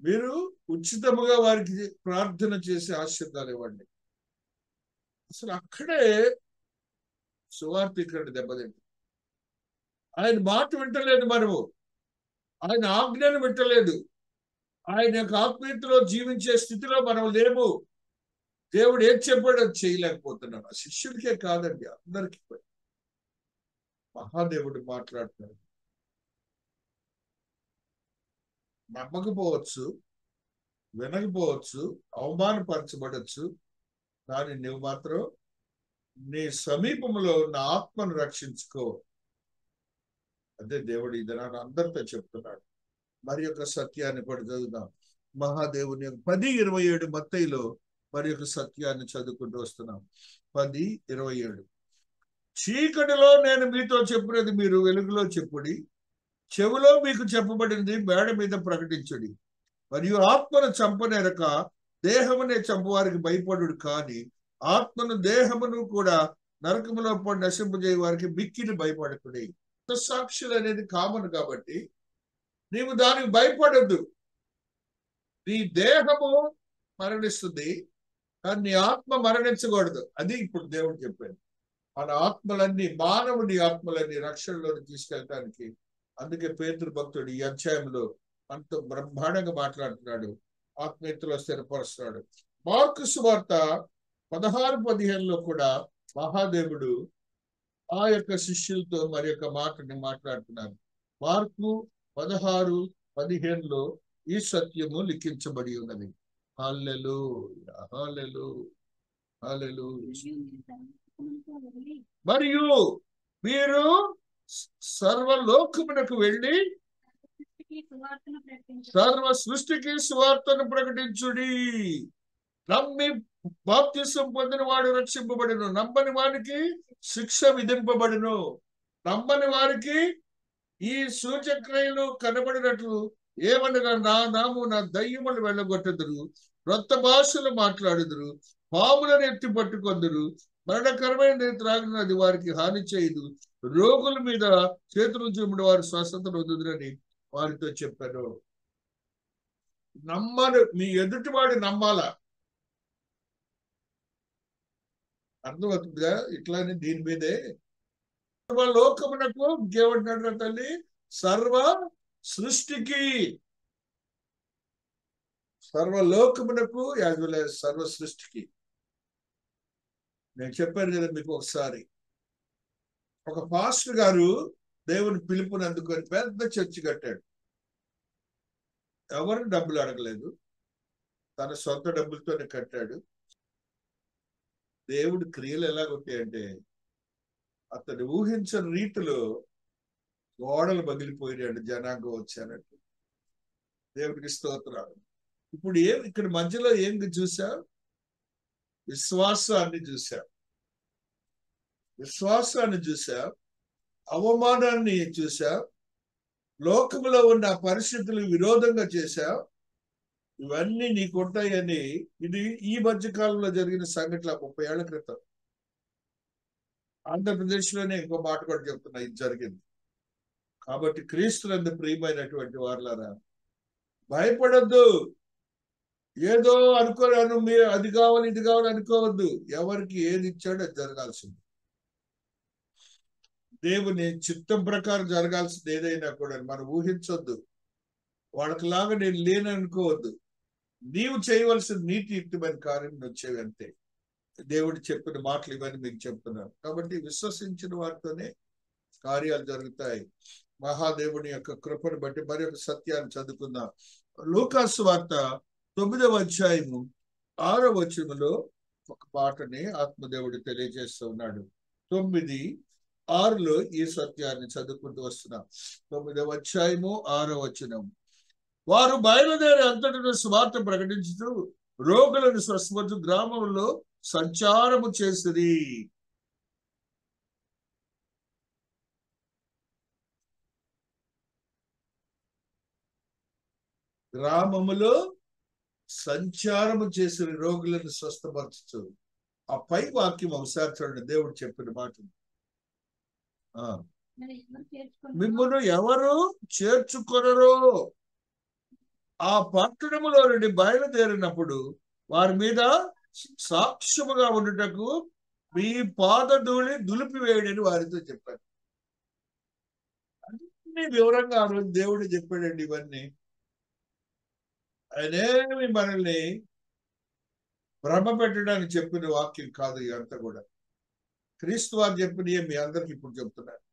మీరు ఉచితముగా వారికి ప్రార్థన చేసి ఆశీర్వాదాలు ఇవ్వండి. అసలు అక్కడే సువార్థికుడు దెబ్బతింది. ఆయన మాట వింటలేదు, మనము ఆయన ఆజ్ఞను వింటలేదు. ఆయన యొక్క ఆత్మీయతలో జీవించే స్థితిలో మనం లేము. దేవుడు ఏం చెప్పాడో చేయలేకపోతున్నాం. ఆ శిష్యుడికే కాదండి, అందరికీ. మహాదేవుడు మాట్లాడుతున్నాడు. నమ్మకపోవచ్చు, వినకపోవచ్చు, అవమానపరచబడచ్చు, కానీ నువ్వు మాత్రం నీ సమీపంలో ఉన్న ఆత్మను రక్షించుకో. అదే దేవుడు ఇది నాకు అందరితో చెప్తున్నాడు. మరి యొక్క సత్యాన్ని కూడా చదువుదాం. మహాదేవుని 10:27 మత్తయిలో మరి యొక్క సత్యాన్ని చదువుకుంటూ వస్తున్నాం. 10:27 చీకటిలో నేను మీతో చెప్పినది మీరు వెలుగులో చెప్పుడి, చెవిలో మీకు చెప్పబడింది మేడ మీద ప్రకటించుడి. మరియు ఆత్మను చంపనేరక దేహమునే చంపవారికి భయపడు, కానీ ఆత్మను దేహమును కూడా నరకములో పడి నశింపజేయ వారికి మిక్కిని భయపడకుడి. సాక్షులు అనేది కామన్ కాబట్టి నీవు దానికి భయపడద్దు. నీ దేహము మరణిస్తుంది, కానీ నీ ఆత్మ మరణించకూడదు. అది ఇప్పుడు దేవుడు చెప్పాడు. మన ఆత్మలన్నీ, మానవుని ఆత్మలన్నీ రక్షణలోకి తీసుకెళ్ళటానికి. అందుకే పేతురు భక్తుడు ఈ అధ్యాయంలో అంత బ్రహ్మాండంగా మాట్లాడుతున్నాడు, ఆత్మీయతలో స్థిరపరుస్తున్నాడు. మార్కు సువార్త 16:15లో కూడా మహాదేవుడు ఆ యొక్క శిష్యులతో మరి యొక్క మాటని మాట్లాడుతున్నారు. మార్కు 16:15లో ఈ సత్యము లిఖించబడి ఉన్నది. హల్లెలూయా, హల్లెలూయా, హల్లెలూయా. మరియు మీరు సర్వలోకమునకు వెళ్ళి సర్వ సృష్టికి సువార్తను ప్రకటించుడి. నమ్మి బాప్తిసం పొందిన వాడు రక్షింపబడును, నమ్మని వారికి శిక్ష విధింపబడును. నమ్మని వారికి ఈ సూచక్రియలు కనబడినట్లు ఏమనగా నా నామున దయ్యములు వెళ్ళగొట్టుదురు, క్రొత్త భాషలు మాట్లాడుదురు, పాములను ఎత్తి పట్టుకొందురు, మరణకరమైన త్రాగినది వారికి హాని చేయదు, రోగుల మీద చేతులు చూపుడు వారు స్వస్థత పొందుదురని వారితో చెప్పారు. నమ్మరు, మీ ఎదుటివాడు నమ్మాలా. అర్థమవుతుందిగా? ఇట్లానే దీని మీదే సర్వలోకమునకు ఇంకేమంటాడు తల్లి, సర్వ సృష్టికి, సర్వలోకమునకు యాజ్ వెల్ యాజ్ సర్వ సృష్టికి. నేను చెప్పాను కదా మీకు ఒకసారి, ఒక పాస్టర్ గారు దేవుని పిలుపుని అందుకొని పెద్ద చర్చి కట్టాడు. ఎవరిని డబ్బులు అడగలేదు, తన సొంత డబ్బులతోనే కట్టాడు. దేవుడి క్రియలు ఎలాగొట్టాయంటే అతడు ఊహించని రీతిలో గోడలు పగిలిపోయాడు, జనాంగం వచ్చానట్టు. దేవుడికి స్తోత్రాలు. ఇప్పుడు ఇక్కడ మధ్యలో ఏం చూసా? విశ్వాసాన్ని చూసా, విశ్వాసాన్ని చూసా, అవమానాన్ని చూసా, లోకంలో ఉన్న పరిస్థితులకు విరోధంగా చేశా. ఇవన్నీ నీకు ఉంటాయని, ఇది ఈ మధ్య కాలంలో జరిగిన సంఘటన 30 ఏళ్ల క్రితం ఆంధ్రప్రదేశ్ లోనే. ఇంకో మాట కూడా చెప్తున్నా, ఇది జరిగింది. కాబట్టి క్రీస్తునందు ప్రియమైనటువంటి వారులారా, భయపడద్దు. ఏదో అనుకోరాను, మీరు అది కావాలి ఇది కావాలి అనుకోవద్దు. ఎవరికి ఏది ఇచ్చాడో అది జరగాల్సింది. దేవుని చిత్తం ప్రకారం జరగాల్సింది ఏదైనా కూడా మనం ఊహించొద్దు. వాళ్ళకి లాగా నేను లేననుకోవద్దు. నీవు చేయవలసిన నీతియుక్తమైన కార్యం వచ్చేవి అంతే. దేవుడు చెప్పిన మాటలు ఇవన్నీ మీకు చెప్తున్నాను. కాబట్టి విశ్వసించిన వారితోనే కార్యాలు జరుగుతాయి. మహాదేవుని యొక్క కృపను బట్టి మరి ఒక సత్యాన్ని చదువుకుందాం. లూకాసు వార్త 9వ అధ్యాయము 6వ వచనంలో ఒక పాటని ఆత్మదేవుడు తెలియజేస్తూ ఉన్నాడు. 9:6లో ఈ సత్యాన్ని చదువుకుంటూ వస్తున్నాం. 9వ అధ్యాయము 6వ వచనం. వారు బయలుదేరి అంతటా స్వార్థ ప్రకటించుతూ రోగులను స్వస్థపరచు గ్రామంలో సంచారము చేసిరి. గ్రామములో సంచారము చేసిన రోగులను స్వస్థపరచు. ఆ పై వాక్యం ఒకసారి చూడండి, దేవుడు చెప్పిన మాట. మిమ్మును ఎవరు చేర్చుకొనరో ఆ పట్టణములో నుండి బయలుదేరినప్పుడు వారి మీద సాక్ష్యముగా ఉండుటకు మీ పాదధూళి దులిపివేయడని వారితో చెప్పారు. అన్ని వివరంగా ఆ రోజు దేవుడు చెప్పాడండి ఇవన్నీ. ఆయనేమి మనల్ని భ్రమ పెట్టడానికి చెప్పిన వాక్యం కాదు ఇదంతా కూడా. క్రీస్తు వారు చెప్పినవి మీ అందరికి ఇప్పుడు చెప్తున్నారు.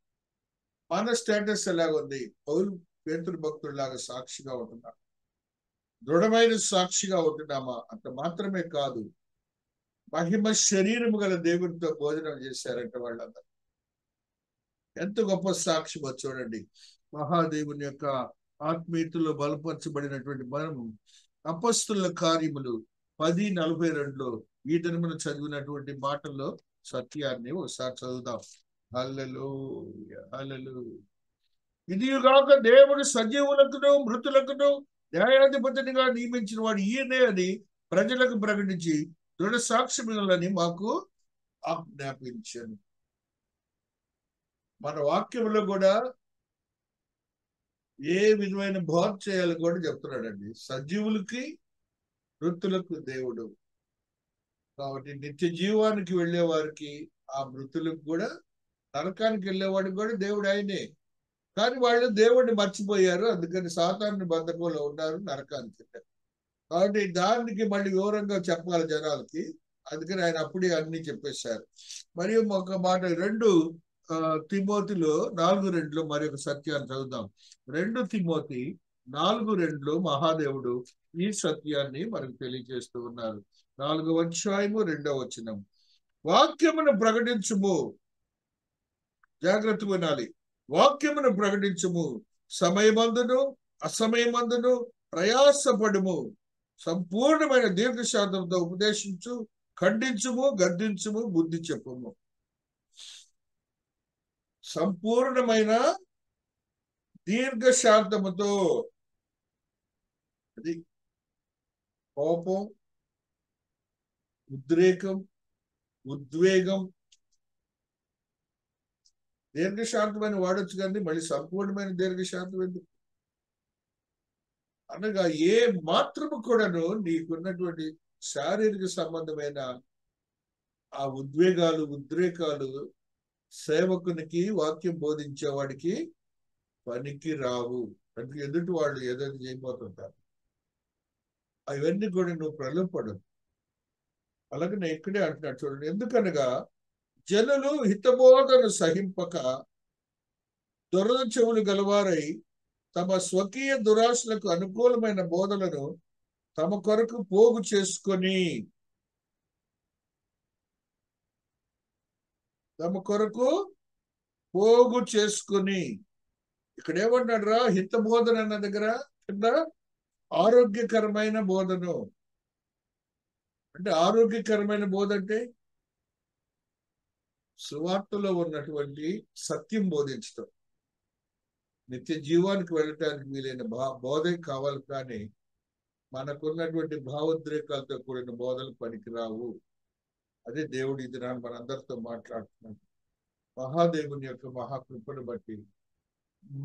మన స్టేటస్ ఎలాగుంది? పౌలు పేతురు భక్తుడిలాగా సాక్షిగా ఉంటున్నాం, దృఢమైన సాక్షిగా ఉంటున్నామా? అంత మాత్రమే కాదు, మహిమ శరీరము గల దేవునితో భోజనం చేశారంటే వాళ్ళందరూ. ఎంత గొప్ప సాక్ష్యం చూడండి. మహాదేవుని యొక్క ఆత్మీయతలో బలపరచబడినటువంటి మనము అపొస్తలుల కార్యములు 10:42లో ఈ దినమున చదివినటువంటి మాటల్లో సత్యాన్ని ఒకసారి చదువుదాం. హల్లెలూయా, హల్లెలూయా. ఇదిగాక దేవుడు సజీవులకును మృతులకును న్యాయాధిపతినిగా నియమించిన వాడు ఈయనే అని ప్రజలకు ప్రకటించి దృఢ సాక్ష్యములని మాకు ఆజ్ఞాపించాను. మన వాక్యంలో కూడా ఏ విధమైన బోధ చేయాలి కూడా చెప్తున్నాడండి. సజీవులకి మృతులకు దేవుడు. కాబట్టి నిత్య జీవానికి వెళ్ళే వారికి, ఆ మృతులకు కూడా, నరకానికి వెళ్ళేవాడికి కూడా దేవుడు ఆయనే. కానీ వాళ్ళు దేవుడిని మర్చిపోయారు, అందుకని సాతాను బంధకంలో ఉన్నారు, నరకానికి వెళ్ళారు. కాబట్టి దానికి మళ్ళీ వివరంగా చెప్పాలి జనాలకి, అందుకని ఆయన అప్పుడే అన్ని చెప్పేశారు. మరియు ఒక మాట 2 తిమోతిలో 4:2లో మరి ఒక సత్యాన్ని చదువుదాం. 2 తిమోతి 4:2లో మహాదేవుడు ఈ సత్యాన్ని మనకు తెలియజేస్తూ ఉన్నారు. 4వ అధ్యాయము 2వ వచనం. వాక్యమును ప్రకటించుము, జాగ్రత్త వినాలి. వాక్యమును ప్రకటించుము, సమయమందును అసమయమందును ప్రయాసపడుము, సంపూర్ణమైన దీర్ఘశాంతంతో ఉపదేశించు, ఖండించుము, గద్దించుము, బుద్ధి చెప్పుము. సంపూర్ణమైన దీర్ఘశాంతముతో, అది కోపం, ఉద్రేకం, ఉద్వేగం, దీర్ఘశాంతమైన వాడొచ్చు కానీ మళ్ళీ సంపూర్ణమైన దీర్ఘశాంతం ఎందుకు? అనగా ఏ మాత్రము కూడాను నీకున్నటువంటి శారీరక సంబంధమైన ఆ ఉద్వేగాలు, ఉద్రేకాలు సేవకునికి, వాక్యం బోధించేవాడికి పనికి రావు. అంటే ఎదుటి వాళ్ళు ఏదైనా చేయబోతుంటారు, అవన్నీ కూడా నువ్వు ప్రలోభపడదు. అలాగే నేను ఇక్కడే అంటున్నాడు చూడండి, ఎందుకనగా జనులు హితబోధను సహింపక దురద చెవులు గలవారై తమ స్వకీయ దురాశలకు అనుకూలమైన బోధలను తమ కొరకు పోగు చేసుకొని ఇక్కడ ఏమన్నాడు రా? హిత బోధన అన్న దగ్గర కింద ఆరోగ్యకరమైన బోధను అంటే, ఆరోగ్యకరమైన బోధ అంటే సువార్తలో ఉన్నటువంటి సత్యం బోధించడం, నిత్య జీవానికి వెళ్ళటానికి వీలైన బోధే కావాలి. కానీ మనకున్నటువంటి భావోద్రేకాలతో కూడిన బోధలు పనికిరావు. అదే దేవుడు ఈ దినాన్ని మనందరితో మాట్లాడుతున్నాడు. మహాదేవుని యొక్క మహాకృపను బట్టి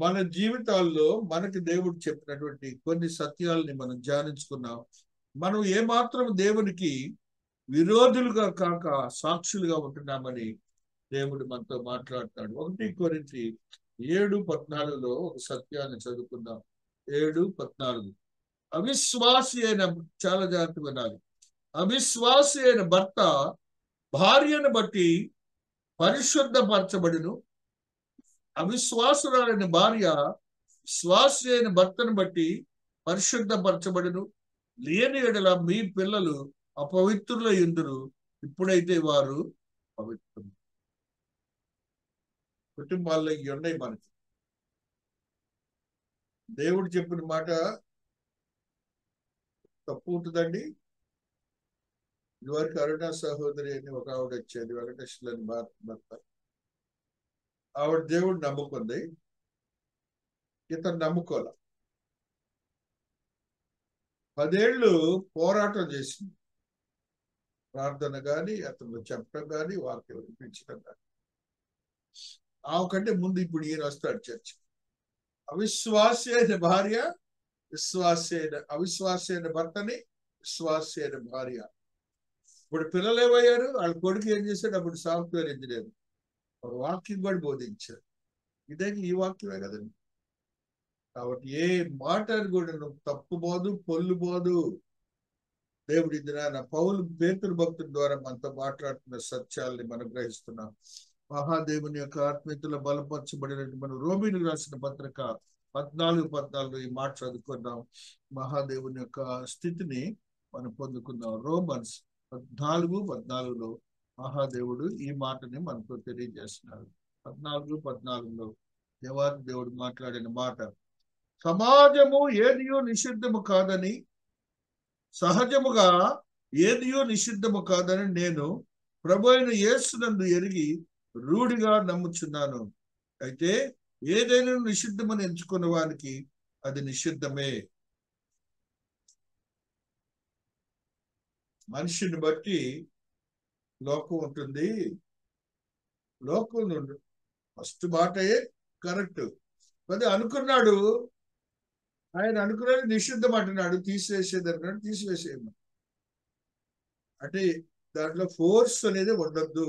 మన జీవితాల్లో మనకి దేవుడు చెప్పినటువంటి కొన్ని సత్యాలని మనం ధ్యానించుకున్నాం. మనం ఏమాత్రం దేవునికి విరోధులుగా కాక సాక్షులుగా ఉంటున్నామని దేవుడు మనతో మాట్లాడుతాడు. 1 కొరింథీ 7:14 ఒక సత్యాన్ని చదువుకుందాం. 7:14. అవిశ్వాసి అయిన, చాలా జాగ్రత్త వినాలి, అవిశ్వాసి అయిన భర్త భార్యను బట్టి పరిశుద్ధపరచబడును, అవిశ్వాసురాలైన భార్య విశ్వాసి అయిన భర్తను బట్టి పరిశుద్ధపరచబడును. లేని ఎడల మీ పిల్లలు అపవిత్రుల యుందురు, ఇప్పుడైతే వారు పవిత్రులు. కుటుంబాల్లో ఇవి ఉన్నాయి మనకి. దేవుడు చెప్పిన మాట తప్పు ఉంటుందండి. ఇదివరకు అరుణా సహోదరి అని ఒక ఆవిడ వచ్చేది, వెంకటేశ్వరుని భర్త. ఆవిడ దేవుడు నమ్ముకుంది, ఇతను నమ్ముకోలే. 10 ఏళ్ళు పోరాటం చేసింది, ప్రార్థన కానీ, అతను చెప్పడం కానీ, వాక్యం వినిపించడం కానీ. ఆమెకంటే ముందు ఇప్పుడు ఈయన వస్తాడు చర్చ. అవిశ్వాసి అయిన భార్య, అవిశ్వాసి అయిన భర్తని విశ్వాసి అయిన భార్య. ఇప్పుడు పిల్లలు ఏమయ్యారు? వాళ్ళ కొడుకు ఏం చేశాడు? అప్పుడు సాఫ్ట్వేర్ ఇంజనీర్. ఒక వాక్యం కూడా బోధించారు. ఇదే ఈ వాక్యమే కదండి. కాబట్టి ఏ మాట కూడా నువ్వు తప్పు బోదు, పొల్లు బోదు. దేవుడి దినాన పౌలు పేతురు భక్తుల ద్వారా మనతో మాట్లాడుతున్న సత్యాల్ని మనం గ్రహిస్తున్నాం. మహాదేవుని యొక్క ఆత్మీయతలో బలపరచబడినట్టు మనం రోమీయులకు రాసిన పత్రిక 14:14 ఈ మాట చదువుకున్నాం. మహాదేవుని యొక్క స్థితిని మనం పొందుకున్నాం. రోమన్స్ 14:14 మహాదేవుడు ఈ మాటని మనకు తెలియజేస్తున్నారు. 14:14 దేవాది దేవుడు మాట్లాడిన మాట, సమాజము ఏదియో నిషిద్ధము కాదని, సహజముగా ఏదియో నిషిద్ధము కాదని నేను ప్రభు అయిన యేసునందు ఎరిగి రూఢిగా నమ్ముచున్నాను. అయితే ఏదైనా నిషిద్ధమని ఎంచుకున్న వానికి అది నిషిద్ధమే. మనిషిని బట్టి లోకం ఉంటుంది. లోకం ఫస్ట్ మాటే కరెక్ట్. అది అనుకున్నాడు, ఆయన అనుకున్నది నిషిద్ధం అంటున్నాడు, తీసివేసేది అన్నాడు, తీసివేసేయమని. అంటే దాంట్లో ఫోర్స్ అనేది ఉండద్దు,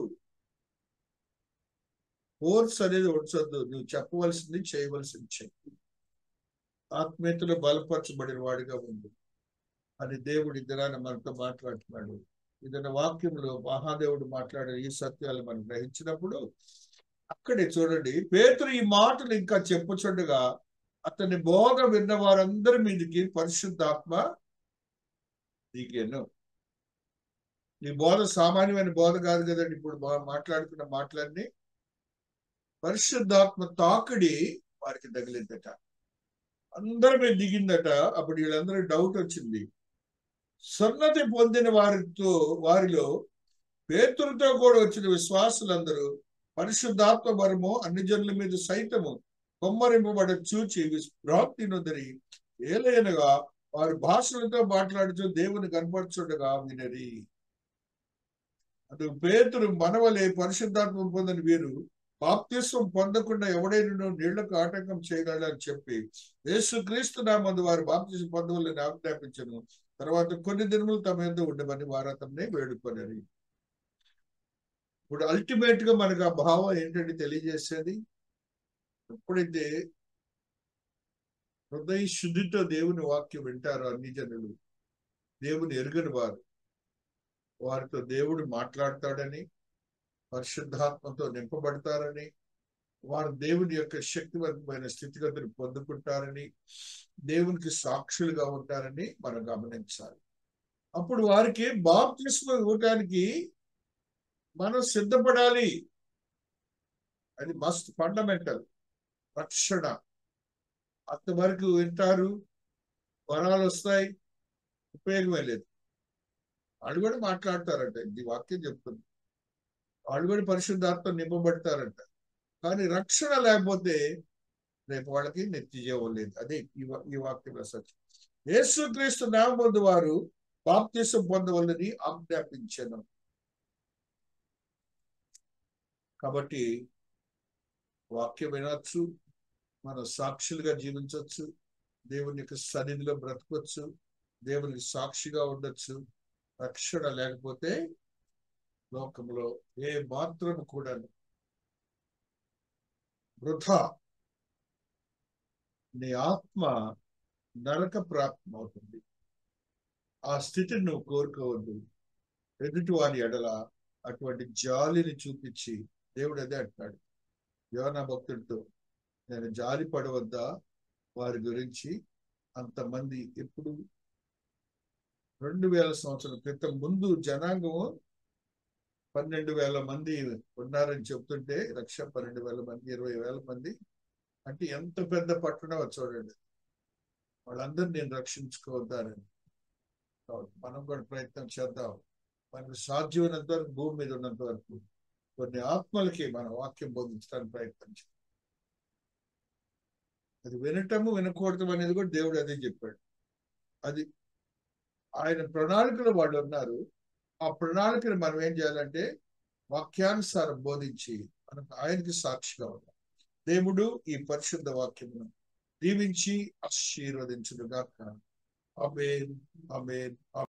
ఫోర్స్ అనేది ఉంచొద్దు. నువ్వు చెప్పవలసింది చేయవలసింది చెప్పు. ఆత్మీయతలో బలపరచబడిన వాడిగా ఉంది అని దేవుడి దినాన్ని మనతో మాట్లాడుతున్నాడు. ఏదైనా వాక్యంలో మహాదేవుడు మాట్లాడే ఈ సత్యాలు మనం గ్రహించినప్పుడు అక్కడే చూడండి, పేతురు ఈ మాటలు ఇంకా చెప్పుచుండగా అతని బోధ విన్న వారందరి మీదకి పరిశుద్ధాత్మ దిగెను. ఈ బోధ సామాన్యమైన బోధ కాదు కదండి. ఇప్పుడు మాట్లాడుకున్న మాటలన్నీ పరిశుద్ధాత్మ తాకిడి వారికి తగిలిందట, అందరి మీద దిగిందట. అప్పుడు వీళ్ళందరూ డౌట్ వచ్చింది. సున్నతి పొందిన వారిలో పేతురుతో కూడా వచ్చిన విశ్వాసులందరూ పరిశుద్ధాత్మ వరము అన్ని జనుల మీద సైతము కొమ్మరింపబడ చూచి విశ్రాంతి నొందిరి. ఏలైనగా వారు భాషలతో మాట్లాడుతూ దేవుని కనపరచుండగా వినరి. అందుకు పేతురు, మనవలే పరిశుద్ధాత్మ పొందని వీరు బాప్తిస్వం పొందకుండా ఎవడైనా నీళ్లకు ఆటంకం చేయగలరని చెప్పి యేసుక్రీస్తు నామందు వారు బాప్తిస్వం పొందవలని ఆజ్ఞాపించను. తర్వాత కొన్ని దినములు తమ యందు ఉండమని వారు అతన్ని వేడుకొనరి. ఇప్పుడు అల్టిమేట్ గా మనకు ఆ భావం ఏంటంటే తెలియజేసేది, ఎప్పుడైతే హృదయ శుద్ధితో దేవుని వాక్యం వింటారో అన్ని జనులు, దేవుని ఎరుగని వారు, వారితో దేవుడు మాట్లాడతాడని, పరిశుద్ధాత్మతో నింపబడతారని, వారు దేవుని యొక్క శక్తివంతమైన స్థితిగతులు పొందుకుంటారని, దేవునికి సాక్షులుగా ఉంటారని మనం గమనించాలి. అప్పుడు వారికి బాప్తిస్మం ఇవ్వడానికి మనం సిద్ధపడాలి. అది మస్ట్ ఫండమెంటల్. రక్షణ అంతవరకు వింటారు, వరాలు వస్తాయి, ఉపయోగమే లేదు. వాళ్ళు కూడా మాట్లాడతారంట, ఈ వాక్యం చెప్తుంది. వాళ్ళు కూడా పరిశుద్ధాత్మ నింపబడతారంట. కానీ రక్షణ లేకపోతే రేపు వాళ్ళకి నిత్య జీవం లేదు. అదే ఈ వాక్యం సత్యం. యేసుక్రీస్తు నామమున వారు బాప్తిసం పొందవలని ఆజ్ఞాపించాను. కాబట్టి వాక్యం వినొచ్చు, మనం సాక్షులుగా జీవించవచ్చు, దేవుని యొక్క సన్నిధిలో బ్రతకొచ్చు, దేవునికి సాక్షిగా ఉండొచ్చు. రక్షణ లేకపోతే లోకంలో ఏ మాత్రం కూడా వృథా. నీ ఆత్మ నరక ప్రాప్తం అవుతుంది. ఆ స్థితిని నువ్వు కోరుకోవద్దు. ఎదుటి వారి ఎడల అటువంటి జాలిని చూపించి దేవుడు అదే అంటాడు యోనా భక్తుడితో, నేను జాలి పడవద్దా వారి గురించి? అంతమంది ఎప్పుడు 2000 సంవత్సరాల క్రితం ముందు జనాంగము 12,000 మంది ఉన్నారని చెప్తుంటే 1,12,000 మంది, 20,000 మంది అంటే ఎంత పెద్ద పట్టణం చూడండి. వాళ్ళందరూ నేను రక్షించుకోవద్దారని. మనం కూడా ప్రయత్నం చేద్దాం. మనకు సాధ్యమైనంత వరకు, భూమి మీద ఉన్నంత వరకు కొన్ని ఆత్మలకి మన వాక్యం బోధించడానికి ప్రయత్నం చేద్దాం. అది వినటము వినకూడదు అనేది కూడా దేవుడు అదే చెప్పాడు. అది ఆయన ప్రణాళికలో వాళ్ళు ఉన్నారు. ఆ ప్రణాళికను మనం ఏం చేయాలంటే వాక్యానుసారం బోధించి మనకు ఆయనకి సాక్షిగా ఉండాలి. దేవుడు ఈ పరిశుద్ధ వాక్యమును దీవించి ఆశీర్వదించుగాక. ఆమేన్, ఆమేన్, ఆమేన్.